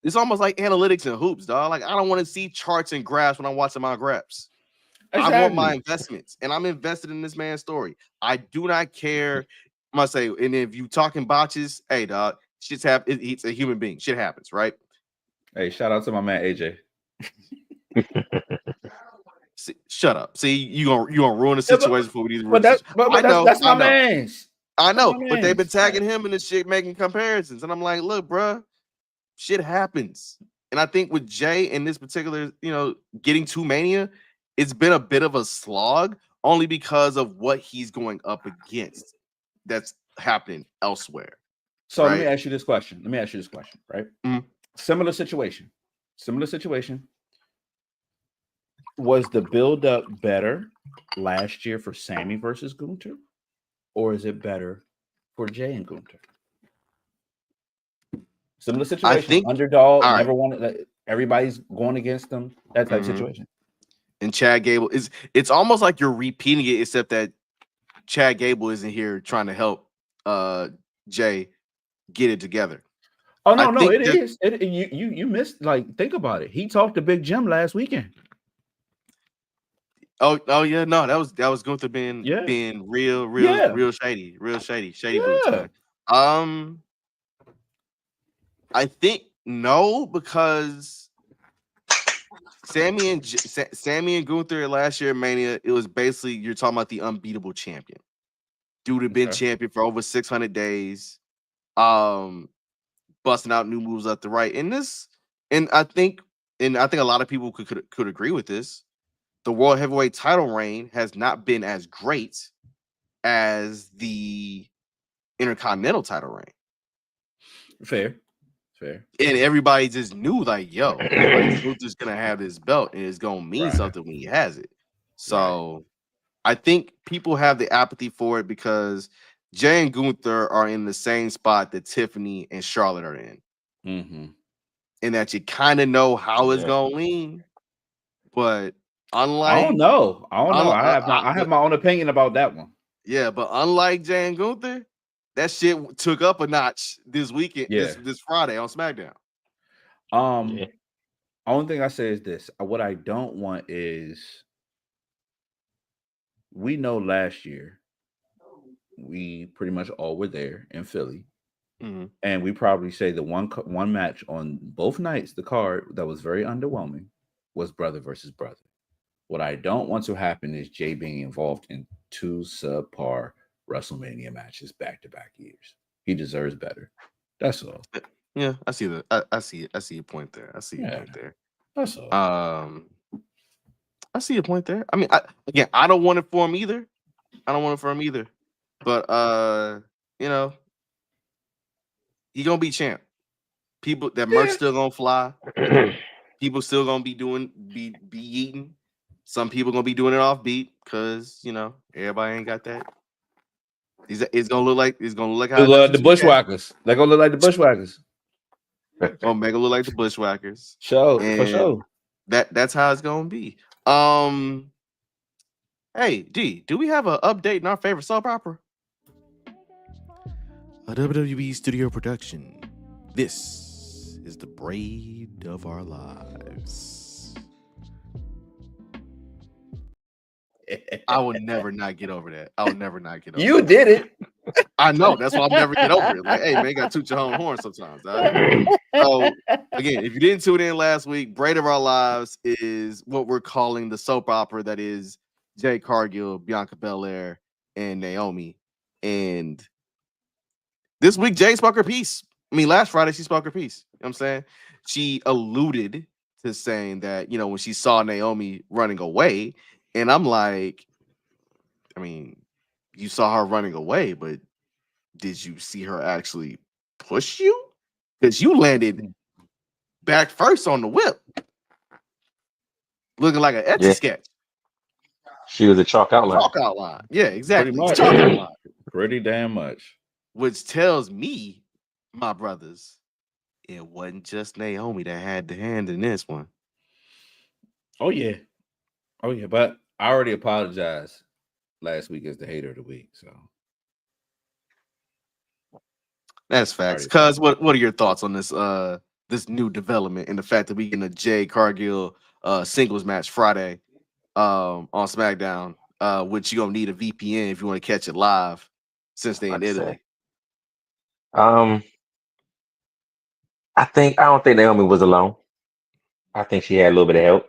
[SPEAKER 1] It's almost like analytics and hoops, dog. Like, I don't want to see charts and graphs when I'm watching my graphs. I want my
[SPEAKER 3] Exactly.
[SPEAKER 1] investments, and I'm invested in this man's story. I do not care. I must say, and if you talking botches, hey, dog, shit's happen. He's a human being. Shit happens, right?
[SPEAKER 3] Hey, shout out to my man AJ.
[SPEAKER 1] See, shut up. See, you gonna ruin the situation before we need to ruin
[SPEAKER 3] But
[SPEAKER 1] the
[SPEAKER 3] that,
[SPEAKER 1] situation.
[SPEAKER 3] but that's my man's.
[SPEAKER 1] I
[SPEAKER 3] That's
[SPEAKER 1] know,
[SPEAKER 3] my
[SPEAKER 1] but they've been
[SPEAKER 3] man's.
[SPEAKER 1] tagging him in this shit, making comparisons, and I'm like, look, bro, shit happens. And I think with Jay in this particular, getting to Mania, it's been a bit of a slog, only because of what he's going up against. That's happening elsewhere.
[SPEAKER 3] So let
[SPEAKER 1] right?
[SPEAKER 3] me ask you this question. Right?
[SPEAKER 1] Mhm.
[SPEAKER 3] Similar situation. Was the build-up better last year for Sammy versus Gunther, or is it better for Jay and Gunther? Similar situation.
[SPEAKER 1] think-
[SPEAKER 3] Underdog,
[SPEAKER 1] all
[SPEAKER 3] never wanted. Everybody's going against them. That type of situation.
[SPEAKER 1] And Chad Gable it's almost like you're repeating it, except that Chad Gable isn't here trying to help Jay get it together.
[SPEAKER 3] Oh no,
[SPEAKER 1] I think
[SPEAKER 3] it
[SPEAKER 1] that-
[SPEAKER 3] is. You missed. Like, think about it. He talked to Big Jim last weekend.
[SPEAKER 1] Oh yeah, no, that was Gunther being real shady boots, man. I think no, because Sammy and Gunther last year at Mania, it was basically, you're talking about the unbeatable champion. Dude had been champion for over 600 days, busting out new moves left to right. And I think a lot of people could agree with this. The World Heavyweight title reign has not been as great as the Intercontinental title reign.
[SPEAKER 3] Fair.
[SPEAKER 1] And everybody just knew, like, yo, Gunther's gonna have this belt and it's gonna mean something when he has it. So I think people have the apathy for it because Jay and Gunther are in the same spot that Tiffany and Charlotte are in.
[SPEAKER 3] Mm-hmm.
[SPEAKER 1] And that you kind of know how it's gonna lean. But unlike,
[SPEAKER 3] I don't know. I have my own opinion about that one.
[SPEAKER 1] Yeah, but unlike Jay and Gunther, that shit took up a notch this weekend, this Friday on SmackDown.
[SPEAKER 3] Only thing I say is this: what I don't want is, we know last year we pretty much all were there in Philly, and we probably say the one match on both nights, the card that was very underwhelming, was brother versus brother. What I don't want to happen is Jay being involved in 2 subpar WrestleMania matches back-to-back years. He deserves better. That's all.
[SPEAKER 1] Yeah, I see that. I see it. I see your point there.
[SPEAKER 3] That's all.
[SPEAKER 1] I see your point there. I mean, I don't want it for him either. But he gonna be champ. People, that merch still gonna fly. People still gonna be eating. Some people gonna be doing it off beat because everybody ain't got that. It's gonna look like how
[SPEAKER 3] the Bushwhackers. They're gonna look like the Bushwhackers.
[SPEAKER 1] Gonna make it look like the Bushwhackers.
[SPEAKER 3] For sure.
[SPEAKER 1] That's how it's gonna be. Hey, D, do we have an update in our favorite soap opera? A WWE studio production. This is the braid of our lives. I will never not get over that.
[SPEAKER 3] You did it.
[SPEAKER 1] I know. That's why I'll never get over it. Like, hey, man, you got to toot your own horn sometimes. Right? So, again, if you didn't tune in last week, Braid of Our Lives is what we're calling the soap opera that is Jade Cargill, Bianca Belair, and Naomi. And this week, Jade spoke her piece. I mean, last Friday, she spoke her piece. You know what I'm saying? She alluded to saying that, when she saw Naomi running away, and I'm like, I mean, you saw her running away, but did you see her actually push you? Because you landed back first on the whip. looking like an etch
[SPEAKER 2] Yeah.
[SPEAKER 1] a sketch.
[SPEAKER 2] She was a chalk outline.
[SPEAKER 1] Chalk outline. Yeah,
[SPEAKER 3] Pretty
[SPEAKER 1] exactly.
[SPEAKER 3] much.
[SPEAKER 1] Chalk outline.
[SPEAKER 3] Pretty damn much.
[SPEAKER 1] Which tells me, my brothers, it wasn't just Naomi that had the hand in this one.
[SPEAKER 3] Oh yeah. But I already apologized last week as the hater of the week. So
[SPEAKER 1] That's facts. Cuz what are your thoughts on this this new development and the fact that we getting a Jade Cargill singles match Friday on SmackDown, which you're gonna need a VPN if you want to catch it live since they in Italy.
[SPEAKER 2] I don't think Naomi was alone. I think she had a little bit of help.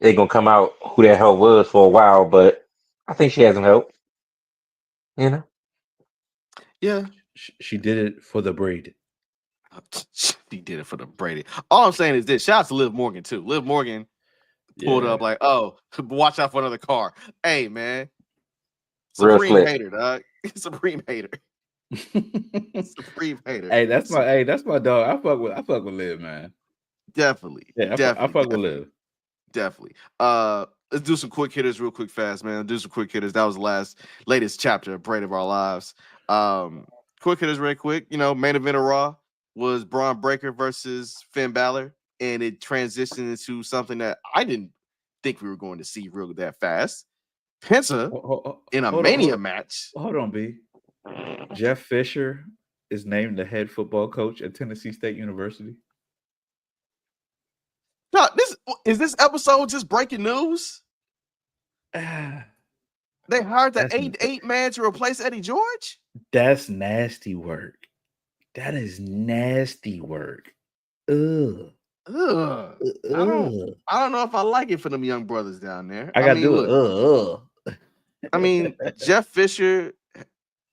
[SPEAKER 2] It gonna come out who that help was for a while, but I think she has some help. You know?
[SPEAKER 1] Yeah.
[SPEAKER 3] She did it for the braid.
[SPEAKER 1] She did it for the Brady. All I'm saying is this: shout out to Liv Morgan too. Liv Morgan pulled up like, oh, watch out for another car. Hey man, supreme hater, dog. Supreme hater. Supreme hater.
[SPEAKER 3] Hey, that's my dog. I fuck with Liv, man.
[SPEAKER 1] Definitely.
[SPEAKER 3] Yeah, I fuck with Liv.
[SPEAKER 1] Definitely. Let's do some quick hitters real quick fast, man. Do some quick hitters. That was the latest chapter of Braid of Our Lives. Quick hitters real quick. You know, main event of Raw was Braun Breaker versus Finn Balor, and it transitioned into something that I didn't think we were going to see real that fast. Penta in a Mania match.
[SPEAKER 3] Hold on, B. Jeff Fisher is named the head football coach at Tennessee State University.
[SPEAKER 1] No, this episode just breaking news? They hired the 8 man to replace Eddie George?
[SPEAKER 3] That's nasty work. That is nasty work. Ugh.
[SPEAKER 1] I don't know if I like it for them young brothers down there.
[SPEAKER 3] I gotta do it.
[SPEAKER 1] I mean, Jeff Fisher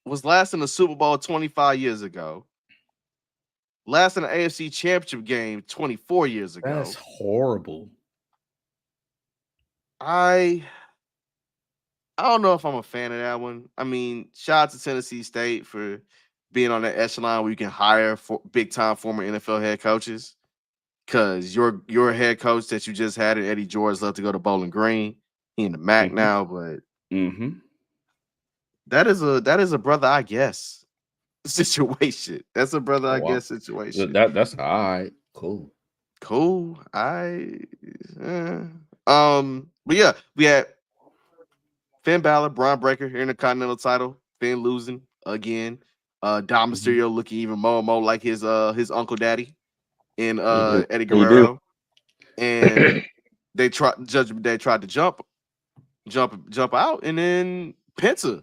[SPEAKER 1] was last in the Super Bowl 25 years ago. Last in the AFC Championship game 24 years ago.
[SPEAKER 3] That's horrible.
[SPEAKER 1] I don't know if I'm a fan of that one. I mean, shout out to Tennessee State for being on that echelon where you can hire for big time former NFL head coaches. Because your head coach that you just had, Eddie George, left to go to Bowling Green. He in the MAC now, but that is a brother, I guess, situation. That's a brother, I guess, situation.
[SPEAKER 3] That's all right. Cool.
[SPEAKER 1] But yeah, we had Finn Balor, Braun Breaker here in the Continental title. Finn losing again. Dom Mysterio looking even more like his uncle daddy in Eddie Guerrero. And Judgment Day tried to jump out, and then Penta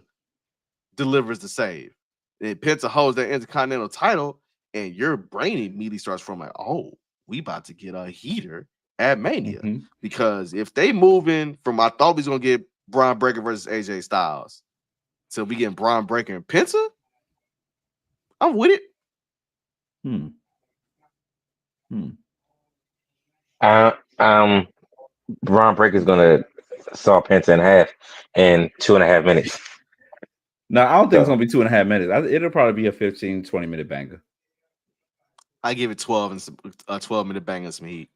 [SPEAKER 1] delivers the save. And Penta holds that Intercontinental title, and your brain immediately starts from like, oh, we about to get a heater at Mania. Because if they moving from, I thought we was gonna get Braun Breaker versus AJ Styles, so we getting Braun Breaker and Penta, I'm with it.
[SPEAKER 2] Braun Breaker's gonna saw Penta in half in 2.5 minutes.
[SPEAKER 3] No, I don't think it's gonna be 2.5 minutes. It'll probably be a 15-20 minute banger.
[SPEAKER 1] I give it 12 and a 12-minute banger and some heat.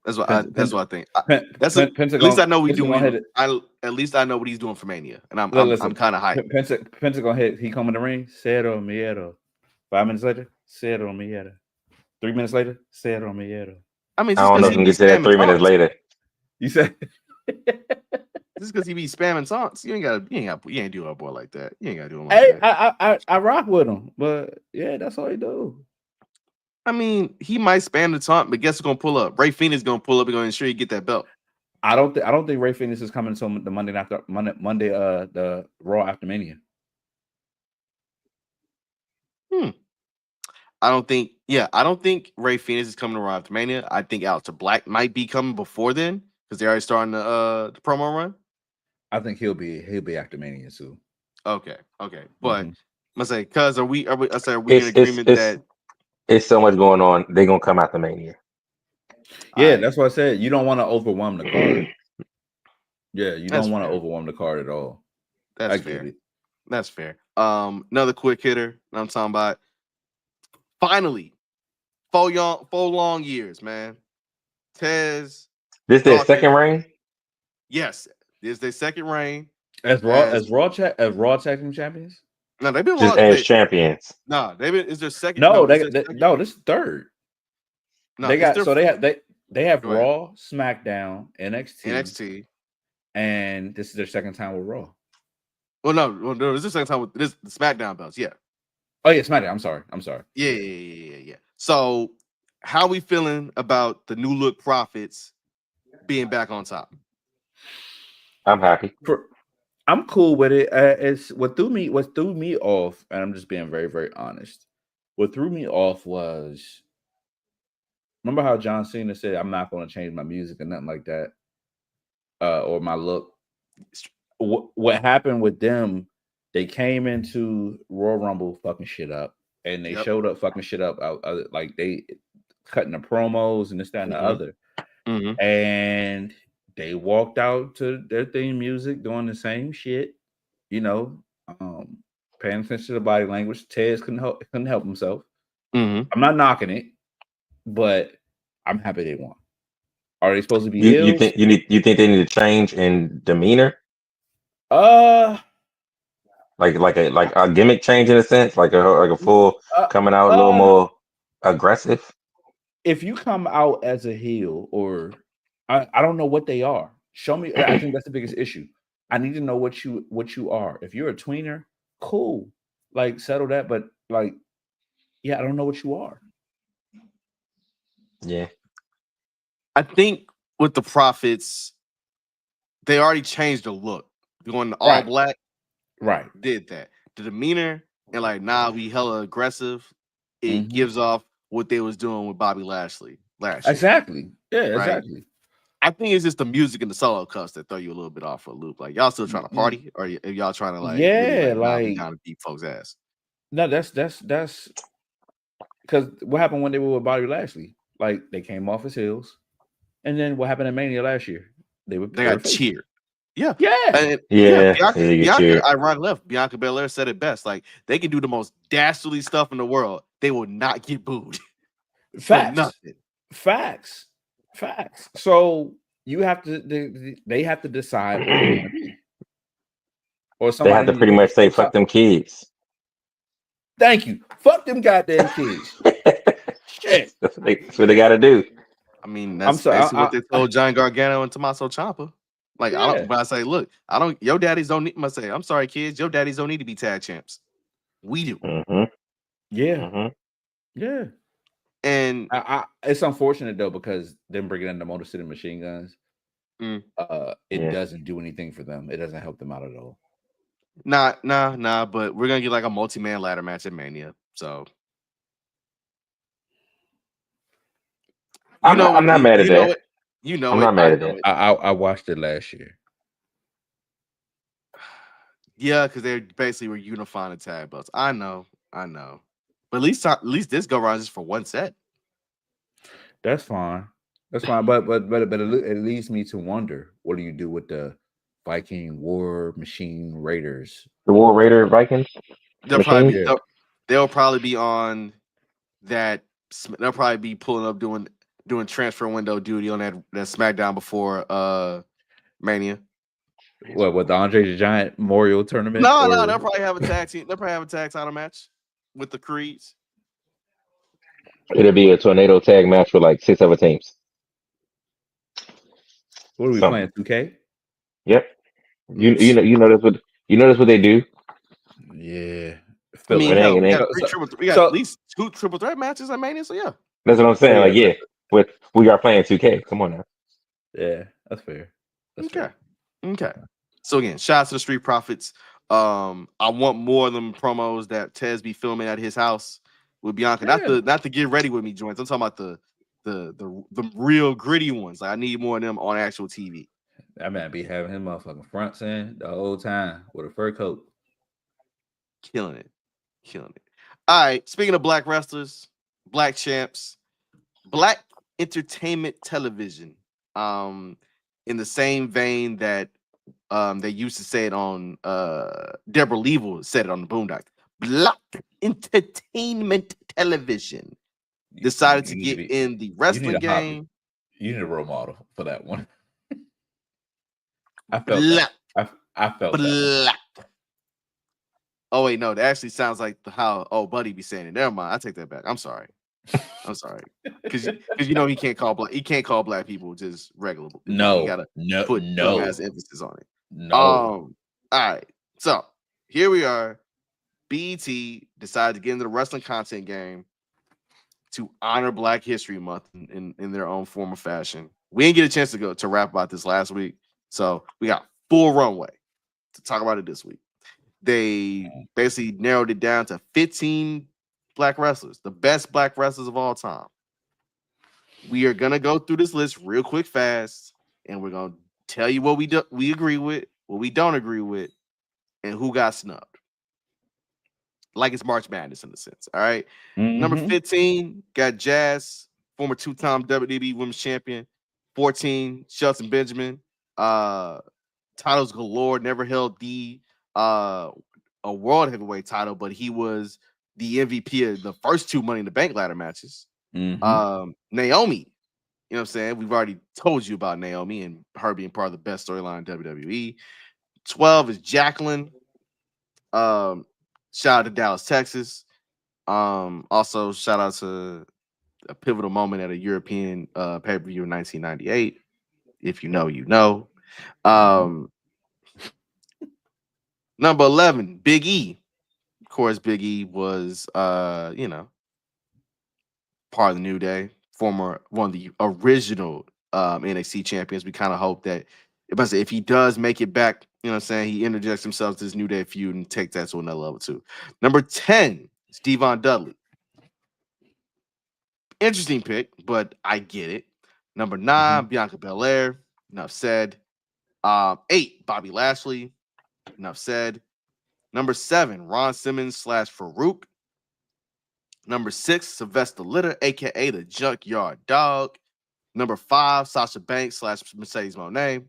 [SPEAKER 1] That's what I think. At least I know we doing. At least I know what he's doing for Mania, and I'm kind of hyped.
[SPEAKER 3] Penta gonna hit. He come in the ring. Cero miedo. 5 minutes later, cero miedo. 3 minutes later, cero miedo.
[SPEAKER 1] I mean,
[SPEAKER 2] I don't know if you can get to that 3 minutes later.
[SPEAKER 3] You said
[SPEAKER 1] just because he be spamming taunts, you ain't doing a boy like that. You ain't gotta do him like
[SPEAKER 3] that. I rock with him, but yeah, that's all he do.
[SPEAKER 1] I mean, he might spam the taunt, but guess who's gonna pull up? Ray Phoenix gonna pull up and gonna ensure you get that belt.
[SPEAKER 3] I don't think Ray Phoenix is coming until the Monday the Raw after Mania.
[SPEAKER 1] I don't think Ray Phoenix is coming to Raw after Mania. I think Aleister Black might be coming before then because they're already starting the promo run.
[SPEAKER 3] I think he'll be after Mania too.
[SPEAKER 1] Okay, but I say, cuz are we in agreement that
[SPEAKER 2] it's so much going on? They're gonna come out the Mania.
[SPEAKER 3] Yeah, that's what I said. You don't want to overwhelm the card. Yeah, you don't want to overwhelm the card at all.
[SPEAKER 1] That's fair. That's fair. Another quick hitter. I'm talking about. Finally, 4 long years, man. Tez.
[SPEAKER 2] This their
[SPEAKER 1] Dawkins.
[SPEAKER 2] second reign?
[SPEAKER 1] Yes, this is their second reign.
[SPEAKER 3] As Raw Tag Team Champions?
[SPEAKER 1] No, they've been
[SPEAKER 2] Just as champions.
[SPEAKER 1] No, they've been. Is their second?
[SPEAKER 3] No,
[SPEAKER 1] it's their second.
[SPEAKER 3] no, this is third.
[SPEAKER 1] No,
[SPEAKER 3] they got so they have
[SPEAKER 1] Go ahead.
[SPEAKER 3] Raw, SmackDown,
[SPEAKER 1] NXT,
[SPEAKER 3] and this is their second time with Raw.
[SPEAKER 1] Well, no, this is the second time with the SmackDown belts. Yeah.
[SPEAKER 3] Oh yeah, SmackDown. I'm sorry.
[SPEAKER 1] Yeah. So, how we feeling about the new look Profits being back on top?
[SPEAKER 2] I'm happy.
[SPEAKER 3] I'm cool with it. It's what threw me off, and I'm just being very, very honest. What threw me off was, remember how John Cena said, "I'm not going to change my music or nothing like that, or my look." What happened with them? They came into Royal Rumble fucking shit up, and they showed up fucking shit up. Like they cutting the promos and this, that, and the other, and they walked out to their theme music doing the same shit, paying attention to the body language. Tez couldn't help himself. I'm not knocking it, but I'm happy they won. Are they supposed to be
[SPEAKER 2] you think they need to change in demeanor? Like a gimmick change in a sense, like a full coming out a little more aggressive.
[SPEAKER 3] If you come out as a heel, or I don't know what they are. Show me. I think that's the biggest issue. I need to know what you are. If you're a tweener, cool. Like settle that. But like, yeah, I don't know what you are.
[SPEAKER 2] Yeah.
[SPEAKER 1] I think with the Profits, they already changed the look. Going to all black.
[SPEAKER 3] Right.
[SPEAKER 1] Did that. The demeanor and like, we hella aggressive. It gives off what they was doing with Bobby Lashley last year.
[SPEAKER 3] Exactly. Yeah,
[SPEAKER 1] right?
[SPEAKER 3] exactly.
[SPEAKER 1] I think it's just the music and the solo cuts that throw you a little bit off for a loop. Like, y'all still trying to party, or y'all trying to really, kind of beat folks' ass?
[SPEAKER 3] No, that's because what happened when they were with Bobby Lashley? Like, they came off his heels, and then what happened at Mania last year? They
[SPEAKER 1] got cheered. Yeah.
[SPEAKER 2] Bianca,
[SPEAKER 1] ironically enough, Bianca Belair said it best. Like, they can do the most dastardly stuff in the world. They will not get booed.
[SPEAKER 3] Facts. So you have to. They have to decide what they want to be. Or
[SPEAKER 2] they have to pretty much say, "Fuck them kids."
[SPEAKER 3] Thank you. Fuck them goddamn kids. Shit.
[SPEAKER 2] That's what they got to do.
[SPEAKER 1] I mean, that's basically what they told Johnny Gargano and Tommaso Ciampa. Like, but I say, look, your daddies don't need. I say, I'm sorry, kids, your daddies don't need to be tag champs. We do.
[SPEAKER 3] Yeah. And it's unfortunate though, because them bringing in the Motor City Machine Guns, it doesn't do anything for them. It doesn't help them out at all.
[SPEAKER 1] Nah. But we're gonna get like a multi-man ladder match at Mania. So
[SPEAKER 2] I'm not mad at that.
[SPEAKER 1] I'm not mad at that.
[SPEAKER 3] I watched it last year.
[SPEAKER 1] Yeah, because they basically were unifying the tag belts. I know. But at least this go around just for one set.
[SPEAKER 3] That's fine. But it leads me to wonder, what do you do with the Viking War Machine Raiders?
[SPEAKER 2] The War Raider Vikings?
[SPEAKER 1] They'll probably be on that. They'll probably be pulling up doing transfer window duty on that SmackDown before Mania.
[SPEAKER 3] What, with the Andre the Giant Memorial Tournament?
[SPEAKER 1] No, they'll probably have a tag team. They'll probably have a tag title match with the Creeds.
[SPEAKER 2] It'll be a tornado tag match with like 6 other teams.
[SPEAKER 3] What are we playing? 2K?
[SPEAKER 2] Yep. You know that's what they do.
[SPEAKER 3] Yeah.
[SPEAKER 1] I mean, we got at least 2 triple threat matches at Mania, so yeah.
[SPEAKER 2] That's what I'm saying. We are playing 2K. Come on now.
[SPEAKER 3] Yeah, that's fair.
[SPEAKER 1] Okay. So again, shout out to the Street Profits. I want more of them promos that Tez be filming at his house with Bianca. Not to get ready with me joints. I'm talking about the real gritty ones. Like, I need more of them on actual TV.
[SPEAKER 3] That man be having him motherfucking fronts in the whole time with a fur coat.
[SPEAKER 1] Killing it. All right. Speaking of black wrestlers, black champs, black entertainment television. In the same vein that they used to say it on Deborah Leavell said it on the Boondocks. Black entertainment television decided to get in the wrestling game.
[SPEAKER 3] You need a role model for that one. I felt
[SPEAKER 1] Black.
[SPEAKER 3] that. I felt that.
[SPEAKER 1] Black. Oh wait, no, that actually sounds like how Buddy be saying it. Never mind, I take that back. I'm sorry. Because you know he can't call black people just regular people. He
[SPEAKER 3] No,
[SPEAKER 1] gotta
[SPEAKER 3] no,
[SPEAKER 1] put
[SPEAKER 3] no,
[SPEAKER 1] dumbass emphasis on it.
[SPEAKER 3] no.
[SPEAKER 1] All right. So here we are. BET decided to get into the wrestling content game to honor Black History Month in their own form of fashion. We didn't get a chance to rap about this last week, so we got full runway to talk about it this week. They basically narrowed it down to 15 Black wrestlers, the best Black wrestlers of all time. We are gonna go through this list real quick, fast, and we're gonna tell you what we agree with, what we don't agree with, and who got snubbed. Like it's March Madness in a sense. All right. Number 15 got Jazz, former two-time WWE Women's Champion. 14, Shelton Benjamin. Titles galore. Never held a world heavyweight title, but he was the MVP of the first two Money in the Bank ladder matches. Naomi, you know what I'm saying? We've already told you about Naomi and her being part of the best storyline in WWE. 12 is Jacqueline. Shout out to Dallas, Texas. Also shout out to a pivotal moment at a European pay-per-view in 1998. If you know, you know. Number 11, Big E. Of course, Big E was part of the New Day, one of the original NXT champions. We kind of hope that if he does make it back, you know what I'm saying, he interjects himself to this New Day feud and take that to another level too. Number 10 is Devon Dudley. Interesting pick, but I get it. Number 9, Bianca Belair. Enough said. 8, Bobby Lashley. Enough said. Number 7, Ron Simmons / Farouk. Number 6, Sylvester Litter, aka the Junkyard Dog. Number 5, Sasha Banks / Mercedes Moné.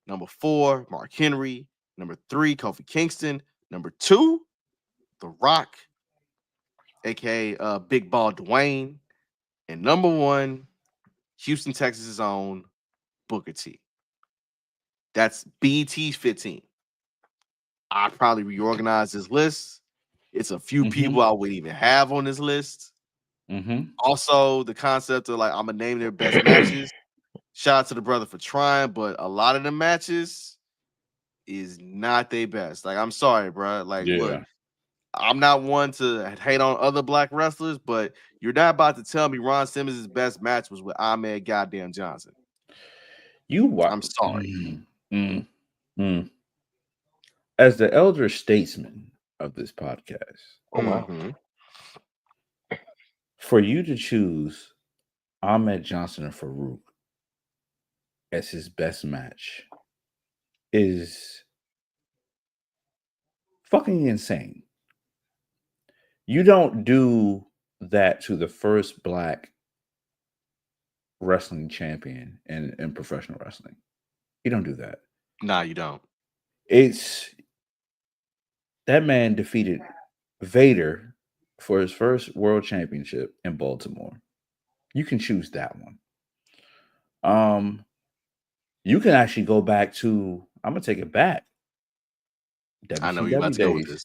[SPEAKER 1] Number 4, Mark Henry. Number 3, Kofi Kingston. Number 2, The Rock, aka Big Ball Dwayne. And number 1, Houston, Texas' own Booker T. That's BET's 15. I'd probably reorganize this list. It's a few people I wouldn't even have on this list. Also, the concept of I'm gonna name their best matches. Shout out to the brother for trying, but a lot of the matches is not their best. I'm sorry, bro. Look, I'm not one to hate on other Black wrestlers, but you're not about to tell me Ron Simmons' best match was with Ahmed goddamn Johnson. I'm sorry.
[SPEAKER 3] As the elder statesman of this podcast, for you to choose Ahmed Johnson and Farouk as his best match is fucking insane. You don't do that to the first Black wrestling champion in professional wrestling. You don't do that.
[SPEAKER 1] Nah, you don't.
[SPEAKER 3] That man defeated Vader for his first world championship in Baltimore. You can choose that one. You can actually go back to, I'm gonna take it back.
[SPEAKER 1] WCW I know you're about to go with this.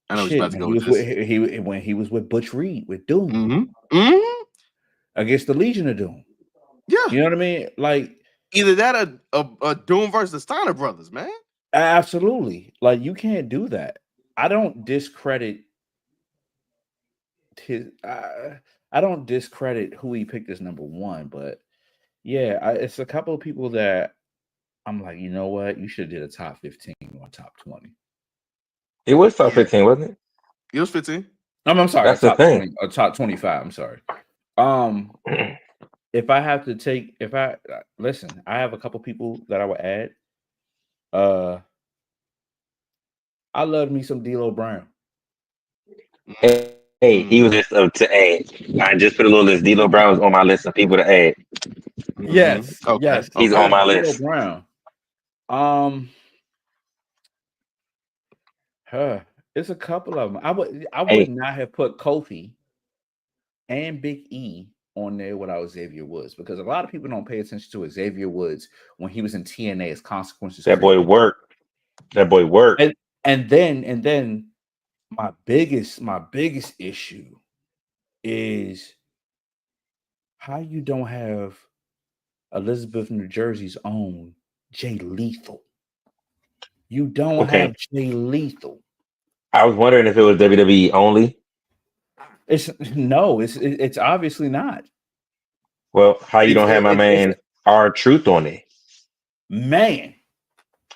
[SPEAKER 1] I know
[SPEAKER 3] you're about to go with this. When he was with Butch Reed with Doom. Against the Legion of Doom.
[SPEAKER 1] Yeah.
[SPEAKER 3] You know what I mean?
[SPEAKER 1] Either that or a Doom versus the Steiner brothers, man.
[SPEAKER 3] Absolutely. You can't do that. I don't discredit I don't discredit who he picked as number 1, but yeah, it's a couple of people that I'm like, you know what? You should have did a top 15 or top 20.
[SPEAKER 2] It was top 15, wasn't it?
[SPEAKER 1] It was 15.
[SPEAKER 3] I'm sorry.
[SPEAKER 2] That's the thing.
[SPEAKER 3] A top 25. I'm sorry. If I have to take, listen, I have a couple people that I would add. I love me some D'Lo Brown.
[SPEAKER 2] Hey, he was just to add. I just put a little list. D'Lo Brown was on my list of people to add.
[SPEAKER 3] Yes,
[SPEAKER 1] okay.
[SPEAKER 3] Yes,
[SPEAKER 2] he's on my list.
[SPEAKER 3] Brown. It's a couple of them. I would not have put Kofi and Big E on there without Xavier Woods because a lot of people don't pay attention to Xavier Woods when he was in TNA as Consequences.
[SPEAKER 2] That boy worked. That boy worked.
[SPEAKER 3] And then my biggest issue is how you don't have Elizabeth, New Jersey's own Jay Lethal. You don't have Jay Lethal.
[SPEAKER 2] I was wondering if it was WWE only.
[SPEAKER 3] It's obviously not.
[SPEAKER 2] Well, how you don't have my man R-Truth on it?
[SPEAKER 3] Man.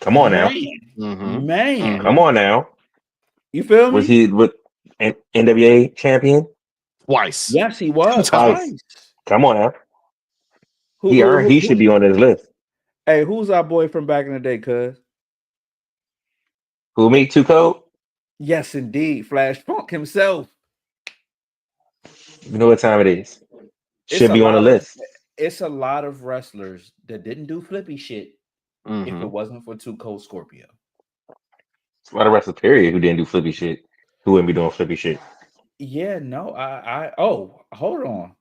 [SPEAKER 2] Come on now.
[SPEAKER 3] Man.
[SPEAKER 2] Come on now.
[SPEAKER 3] You feel me?
[SPEAKER 2] Was he with NWA champion?
[SPEAKER 1] Twice.
[SPEAKER 3] Yes, he was.
[SPEAKER 2] Twice. Come on now. He should be on this list.
[SPEAKER 3] Hey, who's our boy from back in the day, cuz?
[SPEAKER 2] Who, me? Too Cold?
[SPEAKER 3] Yes, indeed. Flash Funk himself.
[SPEAKER 2] You know what time it is. Should be on the list.
[SPEAKER 3] It's a lot of wrestlers that didn't do flippy shit if it wasn't for Too Cold Scorpio.
[SPEAKER 2] It's a lot of wrestlers, period, who didn't do flippy shit. Who wouldn't be doing flippy shit?
[SPEAKER 3] Yeah, no, hold on.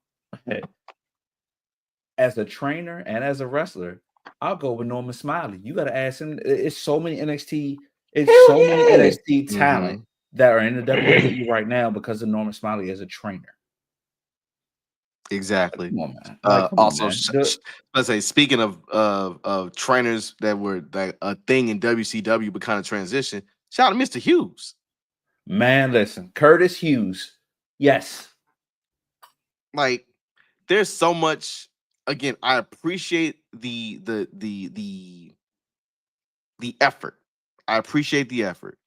[SPEAKER 3] As a trainer and as a wrestler, I'll go with Norman Smiley. You got to ask him. It's so many NXT. It's so many NXT talent that are in the WWE right now because of Norman Smiley as a trainer.
[SPEAKER 1] Exactly.
[SPEAKER 3] Come on, man.
[SPEAKER 1] Also, let's say speaking of trainers that were like a thing in WCW but kind of transition. Shout out to Mr. Hughes.
[SPEAKER 3] Man, listen, Curtis Hughes. Yes.
[SPEAKER 1] Like, there's so much. Again, I appreciate the effort. I appreciate the effort,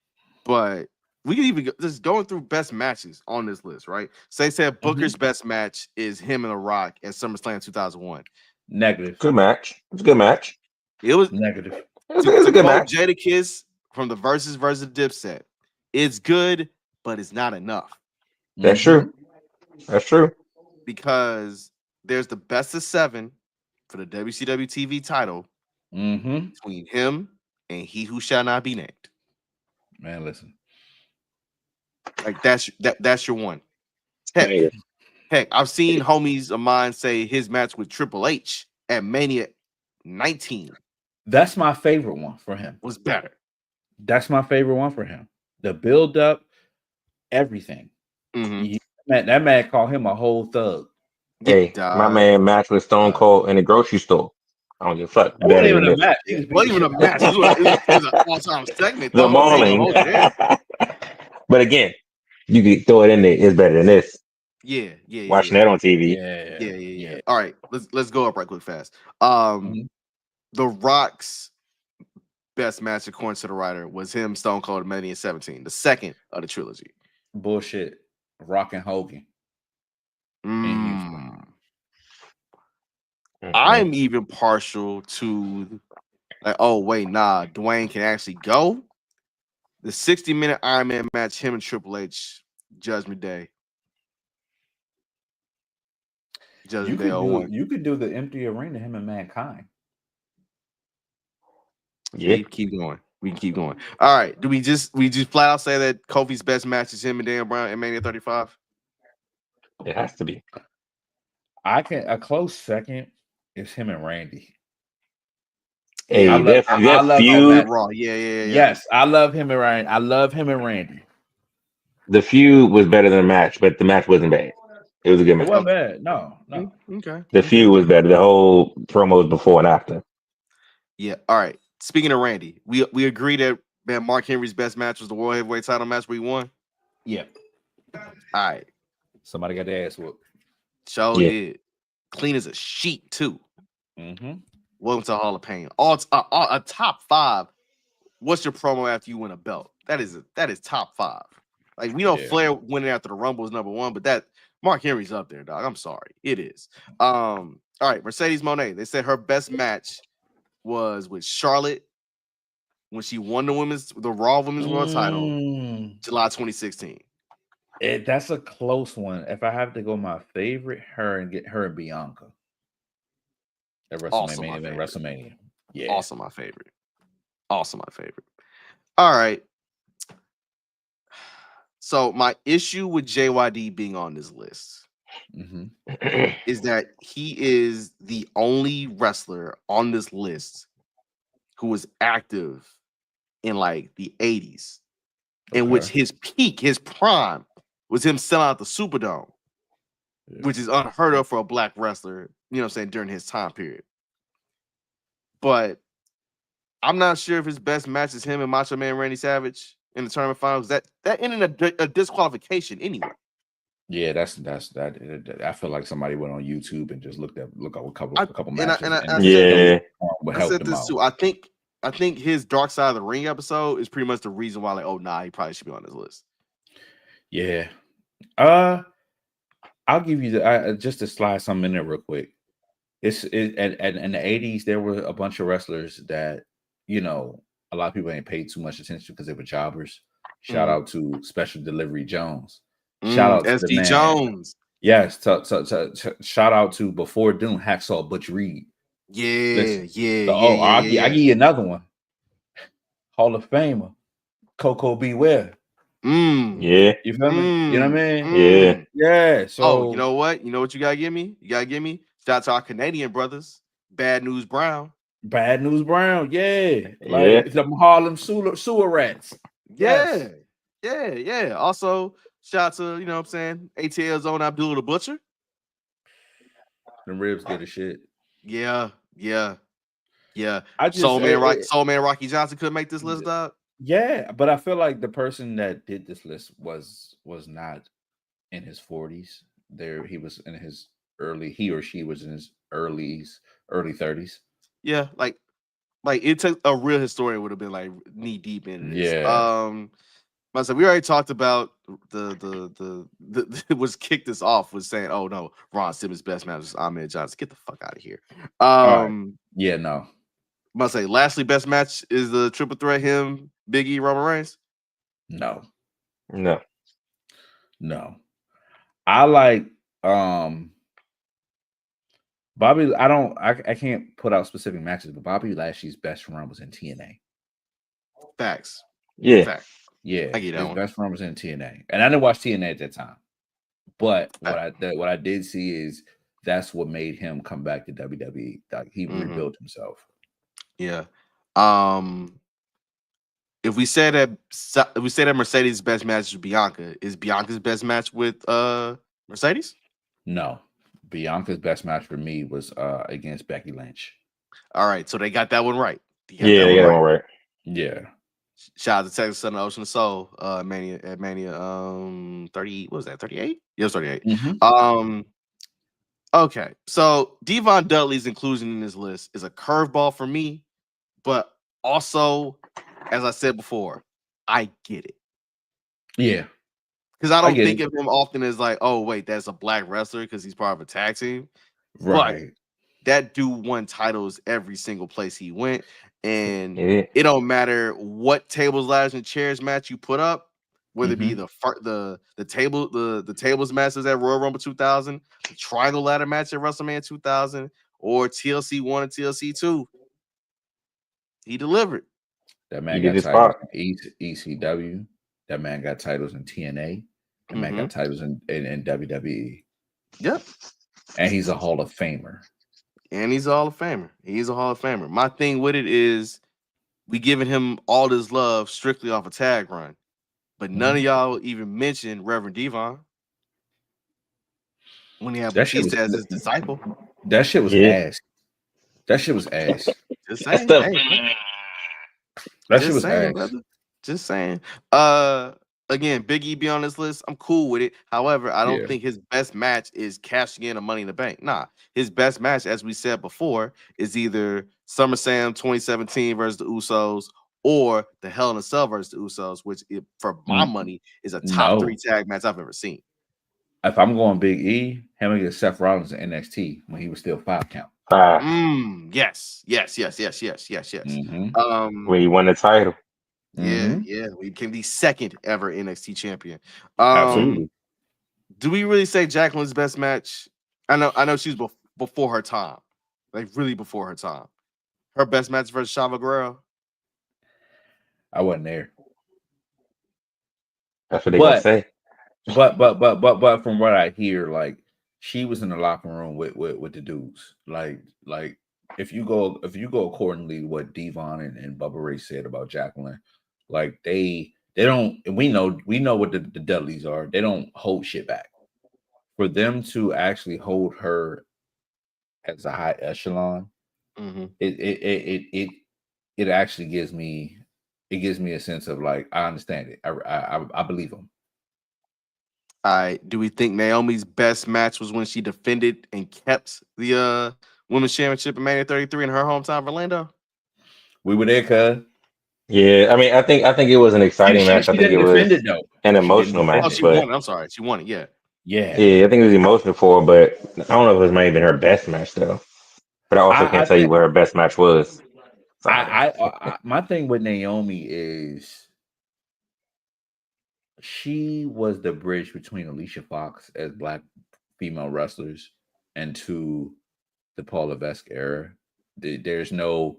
[SPEAKER 1] but we can even just going through best matches on this list, right? Say Booker's best match is him and The Rock at SummerSlam 2001.
[SPEAKER 3] Negative.
[SPEAKER 2] Good match. It was a good match.
[SPEAKER 3] It was negative.
[SPEAKER 2] It was a good match.
[SPEAKER 1] Jadakiss from the versus Dipset. It's good, but it's not enough.
[SPEAKER 2] That's true. That's true.
[SPEAKER 1] Because there's the best of 7 for the WCW TV title between him and He Who Shall Not Be Named.
[SPEAKER 3] Man, listen.
[SPEAKER 1] Like that's your one. Heck, I've seen homies of mine say his match with Triple H at Mania 19.
[SPEAKER 3] That's my favorite one for him.
[SPEAKER 1] Was better.
[SPEAKER 3] That's my favorite one for him. The build up, everything. That man called him a whole thug.
[SPEAKER 2] Hey, my man matched with Stone Cold in the grocery store. I don't give a fuck.
[SPEAKER 3] It wasn't even a match.
[SPEAKER 1] It wasn't even a match. It was an all-time segment.
[SPEAKER 2] The mauling. But again, you could throw it in there. It's better than this.
[SPEAKER 1] Yeah.
[SPEAKER 2] Watching that on TV.
[SPEAKER 1] Yeah. All right, let's go up right quick fast. The Rock's best match, according to the writer, was him Stone Cold at Mania 17, the second of the trilogy.
[SPEAKER 3] Bullshit. Rock and Hogan.
[SPEAKER 1] I'm even partial to like, oh wait, nah, Dwayne can actually go. The 60-minute Iron Man match, him and Triple H, Judgment Day.
[SPEAKER 3] You could do the empty arena, him and Mankind.
[SPEAKER 2] Yeah,
[SPEAKER 1] keep going. We can keep going. All right. Do we just flat out say that Kofi's best match is him and Daniel Bryan at Mania 35?
[SPEAKER 2] It has to be.
[SPEAKER 3] A close second is him and Randy.
[SPEAKER 2] Hey,
[SPEAKER 3] I love
[SPEAKER 2] feud.
[SPEAKER 1] Raw. Yeah.
[SPEAKER 3] Yes, I love him and Randy. I love him and Randy.
[SPEAKER 2] The feud was better than the match, but the match wasn't bad. It was a good match.
[SPEAKER 3] It wasn't bad. No.
[SPEAKER 1] Okay.
[SPEAKER 2] The feud was better. The whole promos before and after.
[SPEAKER 1] Yeah. All right. Speaking of Randy, we agree that Mark Henry's best match was the World Heavyweight title match where he won?
[SPEAKER 3] Yeah.
[SPEAKER 1] All right.
[SPEAKER 3] Somebody got their ass whooped.
[SPEAKER 1] Did. Clean as a sheet, too. Welcome to Hall of Pain. A top 5. What's your promo after you win a belt? That is top 5. Like, we know Flair winning after the Rumble is number 1, but that Mark Henry's up there, dog. I'm sorry. It is. All right, Mercedes Moné. They said her best match was with Charlotte when she won the Raw Women's World title, July 2016.
[SPEAKER 3] That's a close one. If I have to go, my favorite, her and Bianca. At WrestleMania. Yeah.
[SPEAKER 1] Also my favorite. All right. So my issue with JYD being on this list is that he is the only wrestler on this list who was active in like the 80s, in which his peak, his prime, was him selling out the Superdome, which is unheard of for a black wrestler, you know what I'm saying, during his time period. But I'm not sure if his best match is him and Macho Man Randy Savage in the tournament finals. That ended a disqualification anyway.
[SPEAKER 3] Yeah, that's that. I feel like somebody went on YouTube and just looked up a couple matches.
[SPEAKER 1] I said this too. I think his Dark Side of the Ring episode is pretty much the reason why, like, oh nah, he probably should be on this list.
[SPEAKER 3] Yeah. I'll give you just to slide something in there real quick. In the 80s, there were a bunch of wrestlers that, you know, a lot of people ain't paid too much attention because they were jobbers. Shout out to Special Delivery Jones. Shout out to
[SPEAKER 1] SD
[SPEAKER 3] the man.
[SPEAKER 1] Jones.
[SPEAKER 3] Yes. Shout out to Before Doom, Hacksaw Butch Reed.
[SPEAKER 1] I
[SPEAKER 3] give you another one. Hall of Famer, Coco Beware.
[SPEAKER 2] Yeah.
[SPEAKER 3] You feel me? You know what I mean?
[SPEAKER 2] Yeah.
[SPEAKER 3] Yeah. So
[SPEAKER 1] you know what? You know what you gotta give me? You gotta give me shout out to our Canadian brothers, Bad News Brown.
[SPEAKER 3] Bad News Brown, like the Harlem sewer rats.
[SPEAKER 1] Yeah. Also, shout out to, you know what I'm saying, ATL's own Abdullah the Butcher.
[SPEAKER 3] Them ribs good as shit.
[SPEAKER 1] Yeah.
[SPEAKER 3] I just
[SPEAKER 1] Soul Man Rocky Johnson couldn't make this list, dog.
[SPEAKER 3] Yeah, but I feel like the person that did this list was not in his 40s. He was in his he or she was in his early 30s.
[SPEAKER 1] Yeah, like it took a real historian would have been like knee deep in this. We already talked about the was kicked us off was saying, oh no, Ron Simmons' best match was Ahmed Johnson. Get the fuck out of here.
[SPEAKER 3] Yeah, no.
[SPEAKER 1] Lastly, best match is the triple threat, him, Big E, Roman Reigns.
[SPEAKER 3] No. I like Bobby. I can't put out specific matches, but Bobby Lashley's best run was in TNA.
[SPEAKER 1] Facts.
[SPEAKER 2] Yeah.
[SPEAKER 1] Facts.
[SPEAKER 3] Yeah.
[SPEAKER 1] I get that
[SPEAKER 3] his
[SPEAKER 1] one.
[SPEAKER 3] best run was in TNA. And I didn't watch TNA at that time. But what I did see is that's what made him come back to WWE. Like he rebuilt himself.
[SPEAKER 1] Yeah. If we say that Mercedes' best match is Bianca, is Bianca's best match with Mercedes?
[SPEAKER 3] No. Bianca's best match for me was against Becky Lynch.
[SPEAKER 1] All right, so they got that one right.
[SPEAKER 2] They got that one right.
[SPEAKER 3] Yeah.
[SPEAKER 1] Shout out to Texas Sun, Ocean of Soul, Mania 30. What was that? 38? Yeah, it was 38. Okay, so Devon Dudley's inclusion in this list is a curveball for me, but also, as I said before, I get it.
[SPEAKER 3] Yeah.
[SPEAKER 1] Because I don't think of him often as like, oh, wait, that's a black wrestler because he's part of a tag team.
[SPEAKER 3] Right.
[SPEAKER 1] But that dude won titles every single place he went. And it don't matter what tables, ladders, and chairs match you put up, whether it be the tables matches at Royal Rumble 2000, the triangle ladder match at WrestleMania 2000, or TLC 1 and TLC 2. He delivered.
[SPEAKER 3] That man got titles in ECW. That man got titles in TNA. That man got titles in WWE.
[SPEAKER 1] Yep.
[SPEAKER 3] And he's a Hall of Famer.
[SPEAKER 1] He's a Hall of Famer. My thing with it is we giving him all this love strictly off a tag run. But none of y'all even mentioned Reverend Devon when he had Batista as his disciple.
[SPEAKER 3] That shit was ass. That shit was ass.
[SPEAKER 1] Just saying.
[SPEAKER 3] That shit was ass.
[SPEAKER 1] Brother. Just saying. Again, Big E be on this list. I'm cool with it. However, I don't think his best match is cashing in a Money in the Bank. Nah, his best match, as we said before, is either SummerSlam 2017 versus the Usos or the Hell in a Cell versus the Usos, which, for my money, is a top 3 tag match I've ever seen.
[SPEAKER 3] If I'm going Big E, him against Seth Rollins in NXT when he was still 5 count.
[SPEAKER 1] Yes.
[SPEAKER 2] When he won the title.
[SPEAKER 1] Yeah. We became the second ever NXT champion.
[SPEAKER 3] Absolutely.
[SPEAKER 1] Do we really say Jacqueline's best match? I know she's before her time, like really before her time. Her best match versus Chava Guerrero.
[SPEAKER 3] I wasn't there.
[SPEAKER 2] That's what they gonna say.
[SPEAKER 3] But from what I hear, like she was in the locker room with the dudes. Like if you go accordingly to what Devon and Bubba Ray said about Jacqueline, like they don't, and we know what the Dudleys are. They don't hold shit back. For them to actually hold her as a high echelon, it actually gives me a sense of like I understand it. I believe them.
[SPEAKER 1] All right. Do we think Naomi's best match was when she defended and kept the women's championship in Mania 33 in her hometown of Orlando?
[SPEAKER 3] We were there, cuz.
[SPEAKER 2] Yeah, I mean, I think it was an exciting match. I
[SPEAKER 3] She
[SPEAKER 2] think
[SPEAKER 3] didn't
[SPEAKER 2] it
[SPEAKER 3] defend
[SPEAKER 2] was
[SPEAKER 3] it though.
[SPEAKER 2] an
[SPEAKER 3] She didn't
[SPEAKER 2] emotional
[SPEAKER 3] defend
[SPEAKER 1] Oh,
[SPEAKER 2] match,
[SPEAKER 1] she
[SPEAKER 3] it.
[SPEAKER 2] but
[SPEAKER 1] won it. I'm sorry. She won it. Yeah.
[SPEAKER 3] Yeah.
[SPEAKER 2] yeah, I think it was emotional for her, but I don't know if it might have been her best match though. But I also
[SPEAKER 3] I
[SPEAKER 2] can't tell you
[SPEAKER 3] think
[SPEAKER 2] what her best match was. Sorry.
[SPEAKER 3] my thing with Naomi is she was the bridge between Alicia Fox as black female wrestlers and to the Paula Levesque era. There's no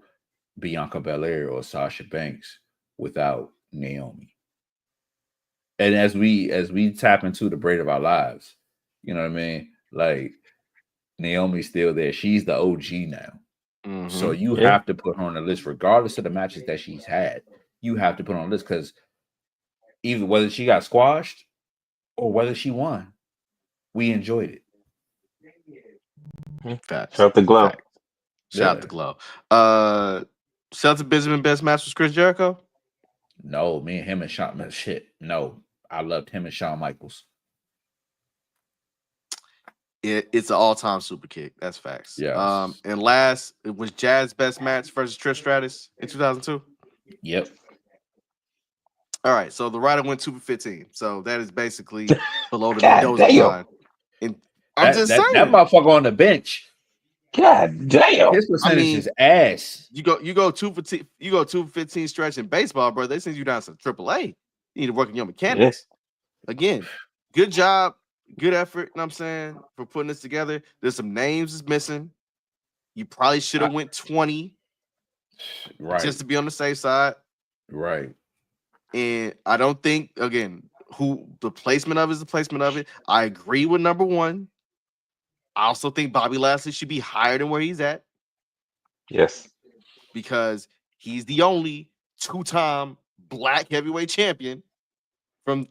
[SPEAKER 3] Bianca Belair or Sasha Banks without Naomi. And as we tap into the braid of our lives, you know what I mean? Like Naomi's still there. She's the OG now. So you
[SPEAKER 2] Yeah.
[SPEAKER 3] have to put her on the list, regardless of the matches that she's had. You have to put her on the list because either whether she got squashed or whether she won, we enjoyed it.
[SPEAKER 1] Facts.
[SPEAKER 2] Shout out the Glow.
[SPEAKER 1] Facts. Shout out the Glow. Celtic Benjamin best match was Chris Jericho.
[SPEAKER 3] No, me and him and Shawn, shit. No, I loved him and Shawn Michaels.
[SPEAKER 1] It's an all-time super kick. That's facts.
[SPEAKER 3] Yes.
[SPEAKER 1] And last, it was Jazz's best match versus Trish Stratus in 2002.
[SPEAKER 3] Yep.
[SPEAKER 1] All right, so the rider went 2 for 15. So that is basically below the
[SPEAKER 2] God
[SPEAKER 1] Mendoza
[SPEAKER 2] damn.
[SPEAKER 1] line. And I'm just saying
[SPEAKER 3] that motherfucker on the bench.
[SPEAKER 2] God damn.
[SPEAKER 3] His percentage is ass.
[SPEAKER 1] You go 2 for 15 stretch in baseball, bro. They send you down to AAA. You need to work on your mechanics. Again, good job, good effort. You know what I'm saying, for putting this together. There's some names is missing. You probably should have went 20,
[SPEAKER 3] right,
[SPEAKER 1] just to be on the safe side.
[SPEAKER 3] Right.
[SPEAKER 1] And I don't think, again, who the placement of is the placement of it. I agree with number one. I also think Bobby Lashley should be higher than where he's at.
[SPEAKER 2] Yes.
[SPEAKER 1] Because he's the only two-time black heavyweight champion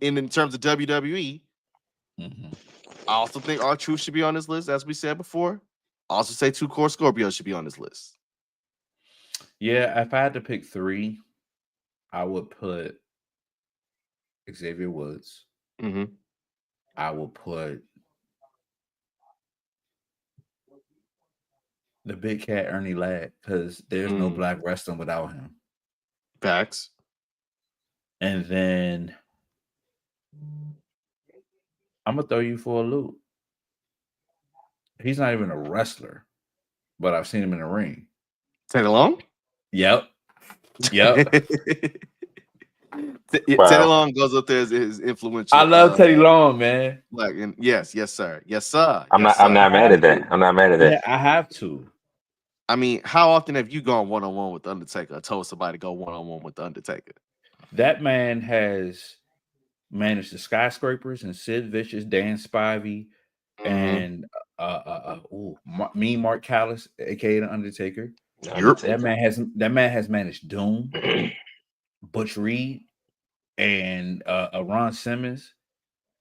[SPEAKER 1] in terms of WWE.
[SPEAKER 3] Mm-hmm.
[SPEAKER 1] I also think R-Truth should be on this list, as we said before. I also say 2 Core Scorpio should be on this list.
[SPEAKER 3] Yeah, if I had to pick 3, I would put Xavier Woods.
[SPEAKER 1] Mm-hmm.
[SPEAKER 3] I will put the big cat Ernie Ladd because there's no black wrestling without him.
[SPEAKER 1] Facts.
[SPEAKER 3] And then I'm gonna throw you for a loop. He's not even a wrestler, but I've seen him in the ring.
[SPEAKER 1] Teddy Long?
[SPEAKER 3] Yep.
[SPEAKER 1] Wow. Teddy Long goes up there as his influential.
[SPEAKER 3] I love Teddy Long, man.
[SPEAKER 1] Like, and yes, sir. Yes, sir.
[SPEAKER 2] I'm not mad at that. I'm not mad at that.
[SPEAKER 3] Yeah, I have to.
[SPEAKER 1] I mean, how often have you gone one-on-one with the Undertaker or told somebody to go one-on-one with the Undertaker?
[SPEAKER 3] That man has managed the Skyscrapers and Sid Vicious, Dan Spivey, and Mark Callis, aka the Undertaker. That man has managed Doom, Butch Reed, and Ron Simmons,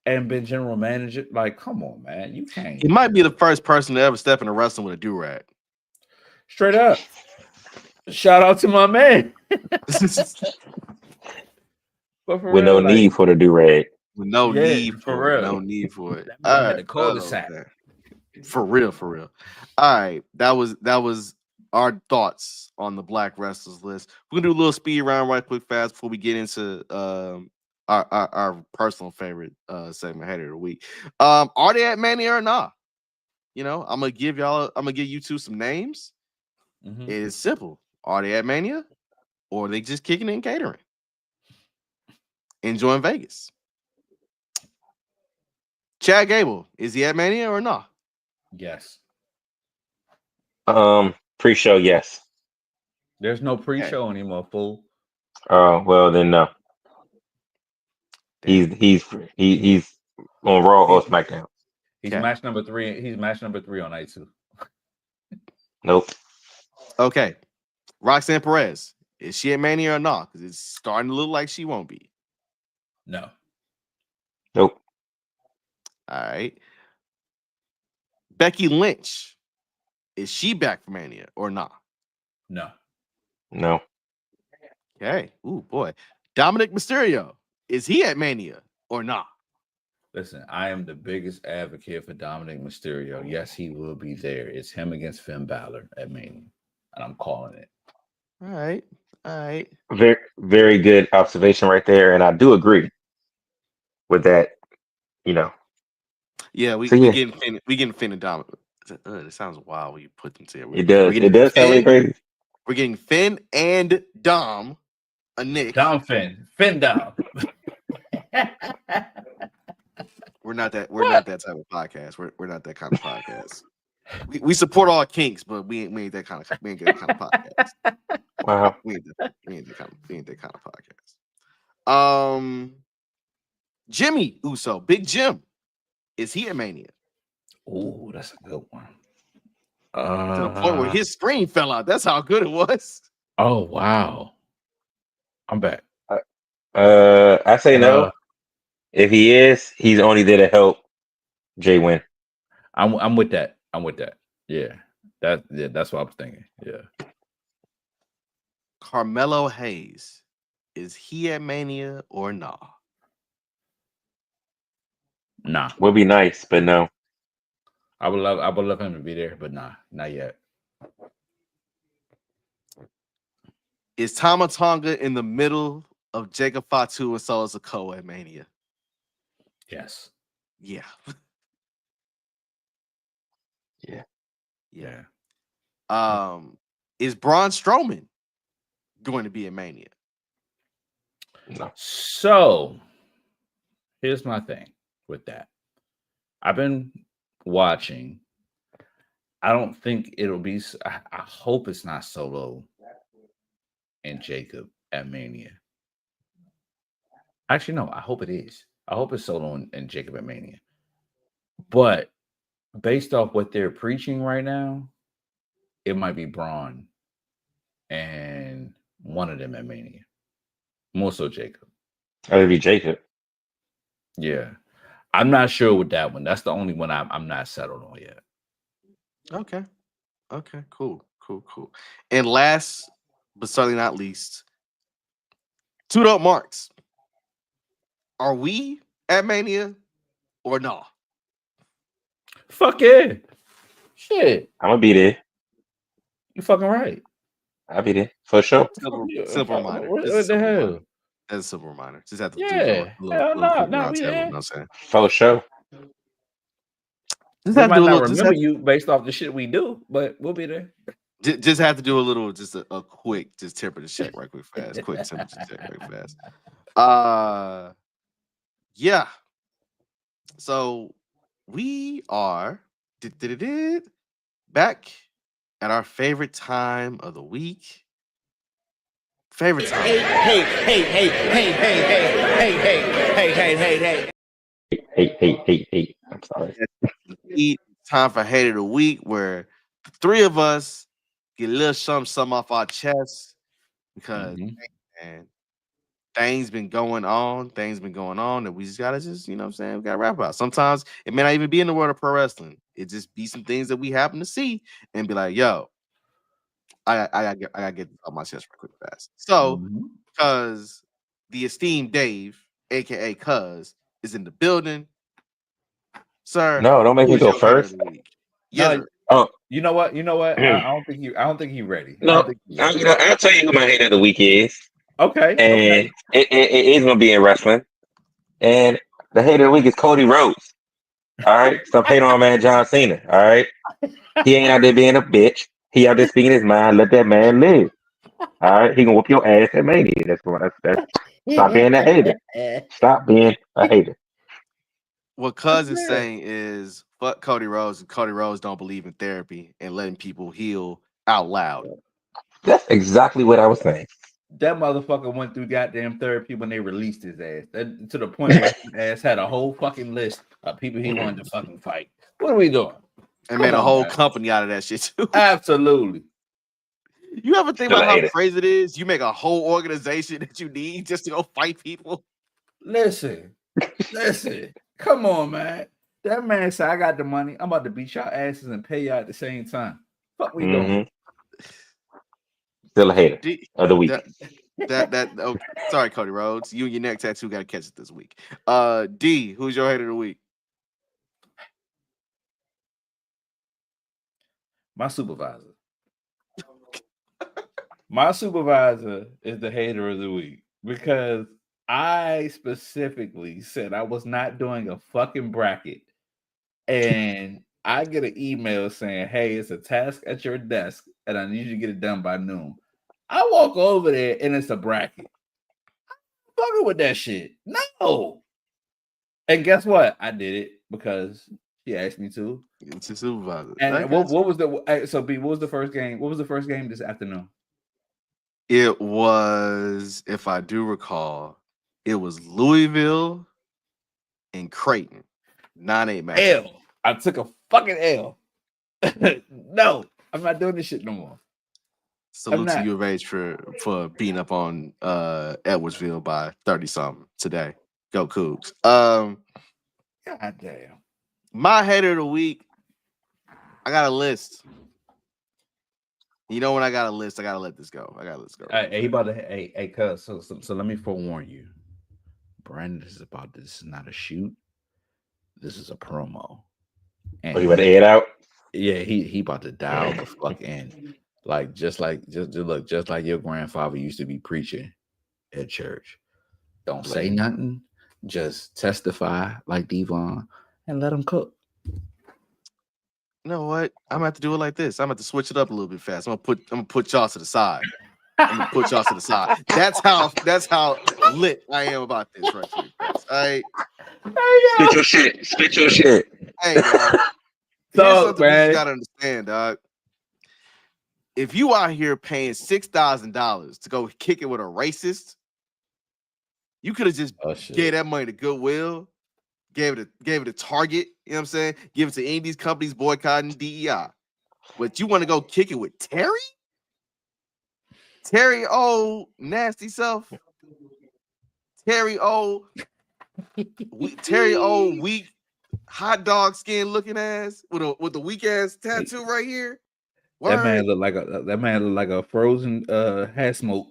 [SPEAKER 3] and been general manager. Like, come on, man, you can't.
[SPEAKER 1] He might be the first person to ever step into wrestling with a do-rag.
[SPEAKER 3] Straight up. Shout out to my man.
[SPEAKER 2] With real, no need for the do-rag.
[SPEAKER 1] With no need for it. No need for it.
[SPEAKER 3] All right. The cul-de-sac.
[SPEAKER 1] For real. All right. That was our thoughts on the black wrestlers list. We're gonna do a little speed round right quick fast before we get into our personal favorite segment header of the week. Are they at Mania or not? You know, I'm gonna give you two some names. Mm-hmm. It is simple. Are they at Mania or are they just kicking in catering? Enjoying Vegas. Chad Gable, is he at Mania or not?
[SPEAKER 3] Yes.
[SPEAKER 2] Pre-show, yes.
[SPEAKER 3] There's no pre-show anymore, fool.
[SPEAKER 2] Oh, well then no. He's on Raw or SmackDown.
[SPEAKER 3] He's
[SPEAKER 1] Okay.
[SPEAKER 3] match number 3. He's match number 3 on night 2.
[SPEAKER 2] Nope.
[SPEAKER 1] Okay. Roxanne Perez. Is she at Mania or not? Because it's starting to look like she won't be.
[SPEAKER 3] No.
[SPEAKER 2] Nope.
[SPEAKER 1] All right. Becky Lynch. Is she back for Mania or not?
[SPEAKER 3] No.
[SPEAKER 2] No.
[SPEAKER 1] Okay. Ooh, boy. Dominic Mysterio. Is he at Mania or not?
[SPEAKER 3] Listen, I am the biggest advocate for Dominic Mysterio. Yes, he will be there. It's him against Finn Balor at Mania, and I'm calling it.
[SPEAKER 1] All right. All right.
[SPEAKER 2] Very, very good observation right there, and I do agree with that. You know.
[SPEAKER 1] Yeah, we
[SPEAKER 2] So yeah,
[SPEAKER 1] getting Finn and Dominic. It sounds wild when you put them together.
[SPEAKER 2] it does. It does sound really crazy.
[SPEAKER 1] We're getting Finn and Dom, a Nick.
[SPEAKER 3] Dom Finn Dom.
[SPEAKER 1] We're not that type of podcast. We're not that kind of podcast. We support all kinks, but we ain't that kind of podcast.
[SPEAKER 2] Wow.
[SPEAKER 1] We ain't that kind of podcast. Jimmy Uso, Big Jim, is he at Mania?
[SPEAKER 3] Oh, that's a good one.
[SPEAKER 1] To the point where his screen fell out. That's how good it was.
[SPEAKER 3] Oh wow. I'm back.
[SPEAKER 2] I say no. If he is, he's only there to help Jay win.
[SPEAKER 3] I'm with that. Yeah. That's what I was thinking. Yeah.
[SPEAKER 1] Carmelo Hayes, is he at Mania or nah?
[SPEAKER 3] Nah.
[SPEAKER 2] Would be nice, but no.
[SPEAKER 3] I would love him to be there, but nah, not yet.
[SPEAKER 1] Is Tama Tonga in the middle of Jacob Fatu and Solo Sikoa at Mania?
[SPEAKER 3] Yes.
[SPEAKER 1] Yeah.
[SPEAKER 3] Yeah.
[SPEAKER 1] Is Braun Strowman going to be at Mania?
[SPEAKER 2] No.
[SPEAKER 3] So here's my thing with that. I've been watching. I don't think it'll be. I hope it's not Solo and Jacob at Mania. Actually, no. I hope it is. I hope it's Solo and Jacob at Mania. But based off what they're preaching right now, it might be Braun and one of them at Mania. More so Jacob.
[SPEAKER 2] It'd be Jacob.
[SPEAKER 3] Yeah. I'm not sure with that one. That's the only one I'm not settled on yet.
[SPEAKER 1] Okay, cool. And last, but certainly not least, 2DopeMarks. Are we at Mania or no?
[SPEAKER 3] Fuck yeah. Shit.
[SPEAKER 2] I'm gonna be there.
[SPEAKER 3] You fucking right.
[SPEAKER 2] I'll be there for sure.
[SPEAKER 1] Simple reminder.
[SPEAKER 3] What the hell?
[SPEAKER 1] That's a simple reminder. Just have to do
[SPEAKER 3] Yeah.
[SPEAKER 1] a little quick round table, you know what I'm saying?
[SPEAKER 2] For sure.
[SPEAKER 1] Just
[SPEAKER 3] We
[SPEAKER 1] have to
[SPEAKER 3] might
[SPEAKER 1] do a
[SPEAKER 3] not
[SPEAKER 1] little.
[SPEAKER 3] remember you based off the shit we do, but we'll be there.
[SPEAKER 1] Just have to do a little, just a quick, just temperature check right quick fast. Quick temperature check right fast. Yeah. So we are back at our favorite time of the week. Favorite time.
[SPEAKER 2] Hey. I'm sorry.
[SPEAKER 1] Time for Hate of the Week, where the three of us get a little something off our chests because man, things been going on that we just gotta you know what I'm saying, we gotta rap about. Sometimes it may not even be in the world of pro wrestling. It just be some things that we happen to see and be like, yo, I gotta get this off my chest real quick fast. So because the esteemed Dave, aka Cuz, is in the building. Sir,
[SPEAKER 2] No, don't make me go first.
[SPEAKER 1] Yes.
[SPEAKER 2] Oh,
[SPEAKER 3] you know what? I don't think he's ready.
[SPEAKER 2] No, I'll tell you who my hate of the week is.
[SPEAKER 3] Okay.
[SPEAKER 2] And it is gonna be in wrestling. And the hate of the week is Cody Rhodes. All right. Stop hating on man John Cena. All right. He ain't out there being a bitch. He out there speaking his mind. Let that man live. All right. He gonna whoop your ass at Mania. That's stop being a hater. Stop being a hater.
[SPEAKER 1] What Cuz is saying is fuck Cody Rhodes, and Cody Rhodes don't believe in therapy and letting people heal out loud.
[SPEAKER 2] That's exactly what I was saying.
[SPEAKER 3] That motherfucker went through goddamn therapy when they released his ass. That, to the point where his ass had a whole fucking list of people he wanted to fucking fight. What are we doing?
[SPEAKER 1] And made a whole company out of that shit too.
[SPEAKER 3] Absolutely.
[SPEAKER 1] You ever think
[SPEAKER 2] Still
[SPEAKER 1] about how
[SPEAKER 2] hate it.
[SPEAKER 1] crazy it is? You make a whole organization that you need just to go fight people.
[SPEAKER 3] Listen. Come on, man. That man said, I got the money. I'm about to beat y'all asses and pay y'all at the same time. What we doing?
[SPEAKER 2] Still a hater of the week.
[SPEAKER 1] Oh, sorry, Cody Rhodes. You and your neck tattoo got to catch it this week. D, who's your hater of the week?
[SPEAKER 3] My supervisor. My supervisor is the hater of the week because I specifically said I was not doing a fucking bracket. And I get an email saying, hey, it's a task at your desk and I need you to get it done by noon. I walk over there and it's a bracket. I'm fucking with that shit. No. And guess what? I did it because she asked me to.
[SPEAKER 1] It's a supervisor.
[SPEAKER 3] And what was what was the first game? What was the first game this afternoon?
[SPEAKER 1] It was, if I do recall, it was Louisville and Creighton. 9-8 match.
[SPEAKER 3] L. I took a fucking L. No, I'm not doing this shit no more.
[SPEAKER 1] Salute to U of H for beating up on Edwardsville by 30-something today. Go Cougs.
[SPEAKER 3] God damn.
[SPEAKER 1] My hater of the week, I got a list. You know when I got a list, I gotta let this go.
[SPEAKER 3] Hey, cuz. So let me forewarn you. Brandon, this is not a shoot. This is a promo.
[SPEAKER 2] And you want to air it out?
[SPEAKER 3] Yeah, he about to dial the fuck in. Just like your grandfather used to be preaching at church. Don't say nothing. Just testify like Devon and let him cook.
[SPEAKER 1] You know what? I'm gonna have to do it like this. I'm gonna have to switch it up a little bit fast. I'm gonna put y'all to the side. That's how lit I am about this right here. All right.
[SPEAKER 2] Spit your shit.
[SPEAKER 1] Hey, dog. Here's something you gotta understand, dog. If you out here paying $6,000 to go kick it with a racist, you could have just gave that money to Goodwill, gave it to Target, you know what I'm saying? Give it to any of these companies boycotting DEI. But you want to go kick it with Terry? Terry old nasty self. Terry old weak hot dog skin looking ass with a weak ass tattoo right here.
[SPEAKER 3] That man looked like a frozen hat smoke.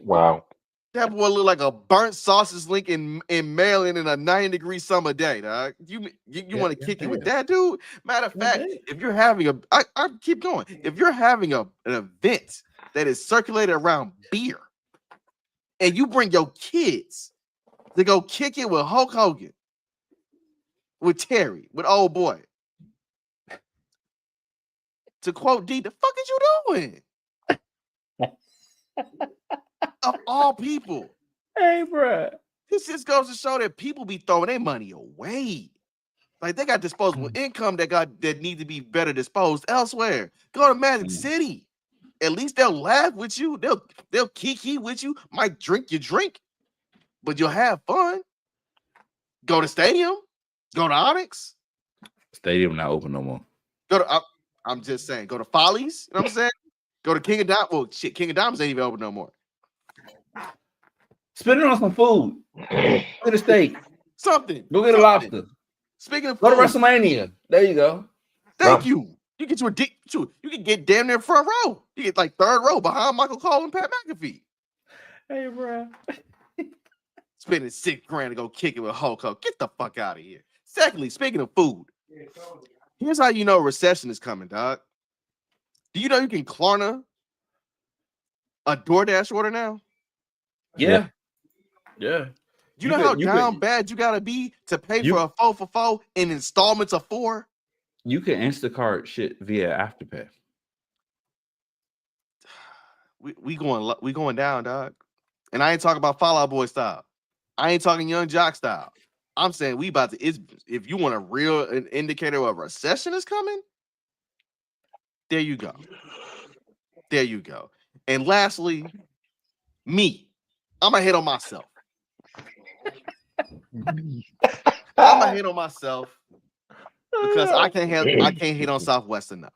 [SPEAKER 2] Wow.
[SPEAKER 1] That boy look like a burnt sausage link in Maryland in a 90-degree summer day, dog. You want to kick it with that dude? Matter of fact, if you're having I keep going. If you're having an event that is circulated around beer, and you bring your kids to go kick it with Hulk Hogan, with Terry, with old boy. To quote D, the fuck is you doing? Of all people.
[SPEAKER 3] Hey, bro.
[SPEAKER 1] This just goes to show that people be throwing their money away. Like they got disposable income that need to be better disposed elsewhere. Go to Magic City. At least they'll laugh with you. They'll kiki with you. Might drink your drink, but you'll have fun. Go to Stadium. Go to Onyx.
[SPEAKER 3] Stadium not open no more.
[SPEAKER 1] I'm just saying. Go to Follies. You know what I'm saying? Go to King of Diamonds. Well, shit, King of Diamonds ain't even open no more.
[SPEAKER 3] Spend it on some food. Get a steak.
[SPEAKER 1] Something.
[SPEAKER 3] Go get a lobster.
[SPEAKER 1] Speaking of
[SPEAKER 3] food,
[SPEAKER 1] go
[SPEAKER 3] to WrestleMania. There you go.
[SPEAKER 1] Thank you. You get you can get damn near front row. You get like third row behind Michael Cole and Pat McAfee.
[SPEAKER 3] Hey, bro.
[SPEAKER 1] Spending $6,000 to go kick it with Hulk Hogan. Get the fuck out of here. Secondly, speaking of food, here's how you know a recession is coming, dog. Do you know you can Klarna a DoorDash order now?
[SPEAKER 3] Yeah.
[SPEAKER 1] You know how down bad you gotta be to pay for a 4 for 4 in installments of 4?
[SPEAKER 3] You can Instacart shit via Afterpay.
[SPEAKER 1] We going down, dog. And I ain't talking about Fall Out Boy style. I ain't talking Young Jock style. I'm saying we about to. If you want a real indicator of a recession is coming, there you go. And lastly, Me. I'm gonna hate on myself. I'm gonna hate on myself because I can't hate on Southwest enough.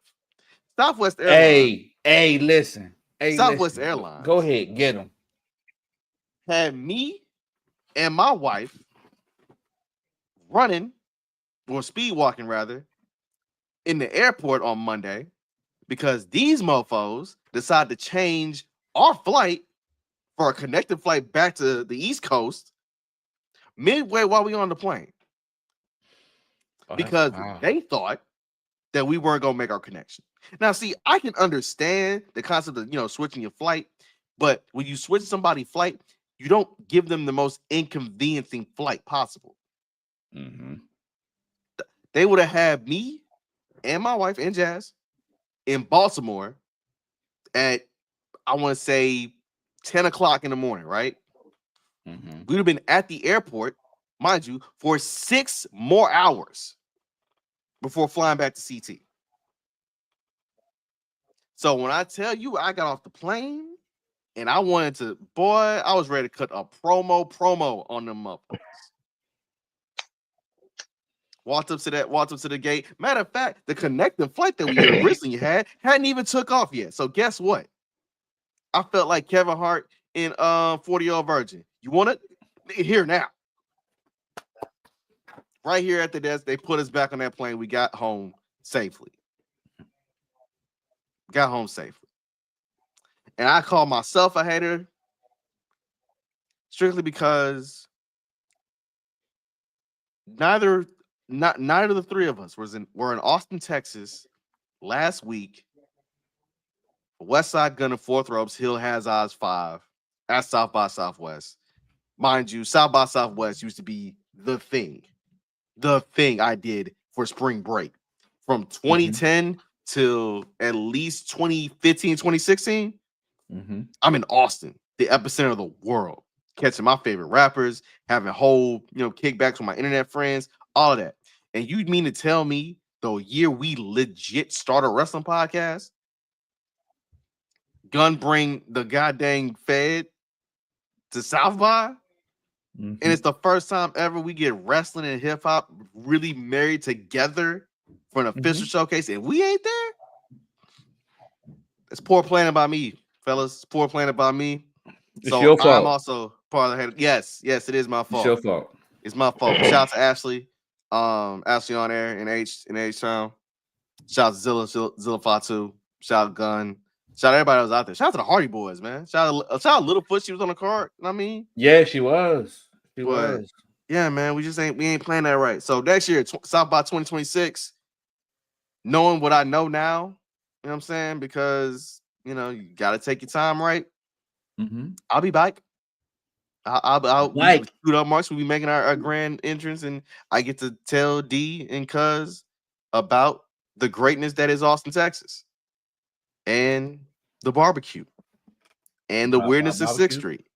[SPEAKER 1] Southwest Airlines.
[SPEAKER 3] Hey, listen. Hey,
[SPEAKER 1] Southwest
[SPEAKER 3] listen.
[SPEAKER 1] Airlines.
[SPEAKER 3] Go ahead, get them.
[SPEAKER 1] Had me and my wife running, or speed walking rather, in the airport on Monday because these mofos decided to change our flight for a connected flight back to the East Coast midway while we on the plane. Because they thought that we weren't gonna make our connection. Now, see, I can understand the concept of switching your flight, but when you switch somebody's flight, you don't give them the most inconveniencing flight possible.
[SPEAKER 3] Mm-hmm.
[SPEAKER 1] They would have had me and my wife and Jazz in Baltimore at, I want to say, 10 o'clock in the morning, right?
[SPEAKER 3] Mm-hmm.
[SPEAKER 1] We would have been at the airport, mind you, for 6 more hours before flying back to CT. So when I tell you I got off the plane and I wanted to, boy, I was ready to cut a promo on them motherfuckers. Walked up to the gate. Matter of fact, the connecting flight that we originally had hadn't even took off yet. So guess what? I felt like Kevin Hart in 40-Year-Old Virgin. You want it? Here now. Right here at the desk, they put us back on that plane. We got home safely. And I call myself a hater strictly because neither of the three of us were in Austin, Texas last week. Westside Gunner 4th Ropes, Hill Has Eyes 5 at South by Southwest. Mind you, South by Southwest used to be the thing I did for spring break from 2010 till at least 2015, 2016.
[SPEAKER 3] Mm-hmm.
[SPEAKER 1] I'm in Austin, the epicenter of the world, catching my favorite rappers, having whole kickbacks with my internet friends, all of that. And you mean to tell me the year we legit started a wrestling podcast, Gun bring the goddamn Fed to South by?
[SPEAKER 3] Mm-hmm.
[SPEAKER 1] And it's the first time ever we get wrestling and hip hop really married together for an official showcase, and we ain't there. It's poor planning by me, fellas. It's poor planning by me.
[SPEAKER 3] It's your fault.
[SPEAKER 1] I'm also part of the head. Yes, it is my fault.
[SPEAKER 3] It's your fault.
[SPEAKER 1] It's my fault. Shout out to Ashley, Ashley on air in H Town. Shout out to Zilla Fatu. Shout out Gun. Shout out everybody that was out there. Shout out to the Hardy Boys, man. Shout out Littlefoot. She was on the card. You know what I mean?
[SPEAKER 3] Yeah, she was. She was.
[SPEAKER 1] Yeah, man. We ain't playing that right. So next year, South by 2026, knowing what I know now, you know what I'm saying? Because you gotta take your time, right?
[SPEAKER 3] Mm-hmm.
[SPEAKER 1] I'll be back. I'll 2DopeMarks will be making our grand entrance, and I get to tell D and Cuz about the greatness that is Austin, Texas, and the barbecue, and the weirdness of 6th Street.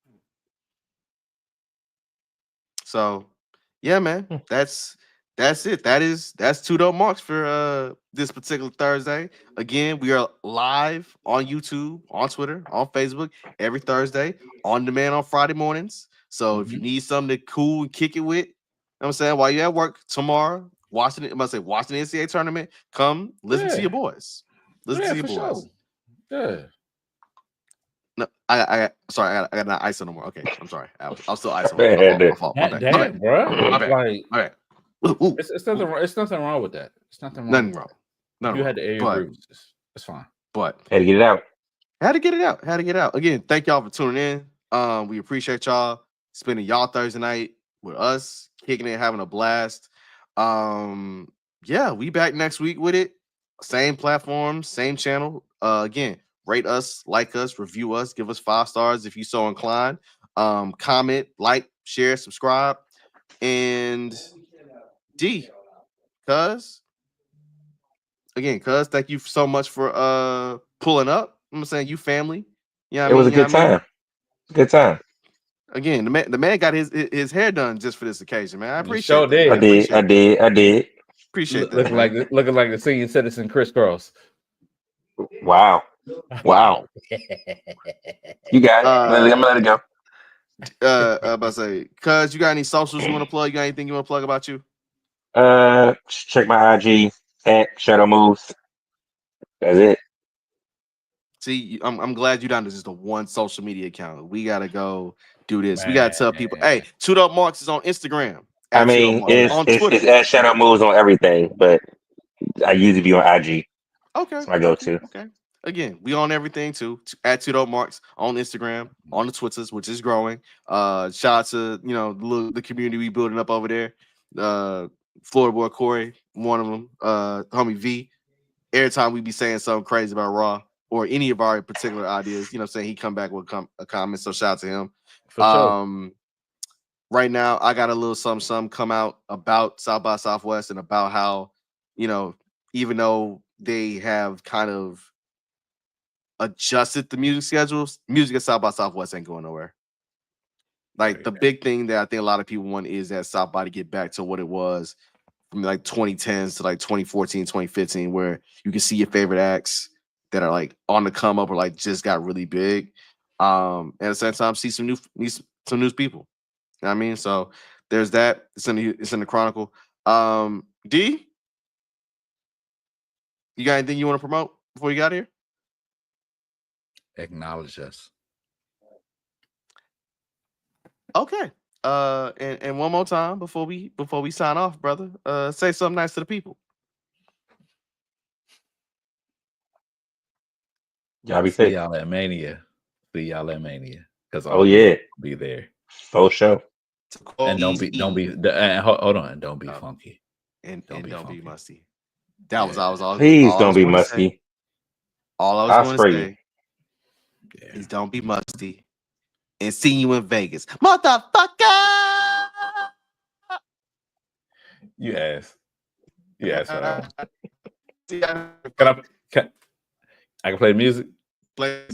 [SPEAKER 1] So, yeah, man, that's it. That's 2DopeMarks for this particular Thursday. Again, we are live on YouTube, on Twitter, on Facebook every Thursday, on demand on Friday mornings. So if you need something to cool and kick it with, you know what I'm saying, while you're at work tomorrow, watching the NCAA tournament, come listen to your boys. Listen to your boys.
[SPEAKER 3] Sure. Yeah.
[SPEAKER 1] No, I got not ISO no more. Okay, I'm sorry. I was still ISO. My fault.
[SPEAKER 3] Damn, bro.
[SPEAKER 1] My bad.
[SPEAKER 3] Like, it's nothing wrong with that. It's nothing wrong.
[SPEAKER 1] Nothing wrong.
[SPEAKER 3] You had to air your grievances. It's fine.
[SPEAKER 1] But
[SPEAKER 2] had to get it out.
[SPEAKER 1] Had to get it out. Again, thank y'all for tuning in. We appreciate y'all spending y'all Thursday night with us, kicking it, having a blast. Yeah, we back next week with it. Same platform, same channel. Again, rate us, like us, review us, give us 5 stars if you so inclined. Comment, like, share, subscribe. And D, Cuz, thank you so much for pulling up. I'm saying you family. Yeah,
[SPEAKER 2] it was a good time. Good time.
[SPEAKER 1] Again, the man got his hair done just for this occasion, man. I appreciate
[SPEAKER 3] sure
[SPEAKER 1] that.
[SPEAKER 3] did.
[SPEAKER 2] I did.
[SPEAKER 1] Appreciate that.
[SPEAKER 3] Looking like the senior citizen crisscross.
[SPEAKER 2] Wow. Wow. You got it. I'm gonna let it go.
[SPEAKER 1] About to say, cuz you got any socials you want to plug? You got anything you want to plug about you?
[SPEAKER 2] Check my IG at Shadow Moves. That's it.
[SPEAKER 1] See, I'm glad you down to just the one social media account. We gotta go do this. We gotta tell people, hey, 2DopeMarks is on Instagram.
[SPEAKER 2] I
[SPEAKER 1] At
[SPEAKER 2] mean,
[SPEAKER 1] 2DopeMarks on Twitter.
[SPEAKER 2] it's at Shadow Moves on everything, but I usually be on IG.
[SPEAKER 1] Okay.
[SPEAKER 2] That's my go-to.
[SPEAKER 1] Okay. Again, we on everything too. At 2DopeMarks on Instagram, on the Twitters, which is growing. Shout out to the community we building up over there. Florida boy Corey, one of them. Homie V. Every time we be saying something crazy about Raw or any of our particular ideas, saying he come back with a comment. So shout out to him.
[SPEAKER 3] For sure.
[SPEAKER 1] Right now, I got a little something come out about South by Southwest and about how, even though they have kind of adjusted the music schedules, music at South by Southwest ain't going nowhere. Like the big thing that I think a lot of people want is that South by to get back to what it was from like 2010s to like 2014, 2015, where you can see your favorite acts that are like on the come up or like just got really big. And at the same time, see some new people. You know what I mean? So there's that. It's in the Chronicle. D, you got anything you want to promote before you got here?
[SPEAKER 3] Acknowledge us.
[SPEAKER 1] Okay. And one more time before we sign off, brother. Say something nice to the people.
[SPEAKER 2] Y'all be
[SPEAKER 3] See
[SPEAKER 2] safe.
[SPEAKER 3] y'all at Mania. See y'all at Mania. Because
[SPEAKER 2] Oh yeah,
[SPEAKER 3] be there.
[SPEAKER 2] for sure.
[SPEAKER 3] And don't be hold on, don't be funky.
[SPEAKER 1] And don't
[SPEAKER 3] funky.
[SPEAKER 1] be musty. That was all.
[SPEAKER 2] Please don't be musty.
[SPEAKER 1] All I was going to say is don't be musty. And see you in Vegas, motherfucker.
[SPEAKER 3] You ass.
[SPEAKER 1] Can
[SPEAKER 3] I can play music?
[SPEAKER 1] Play.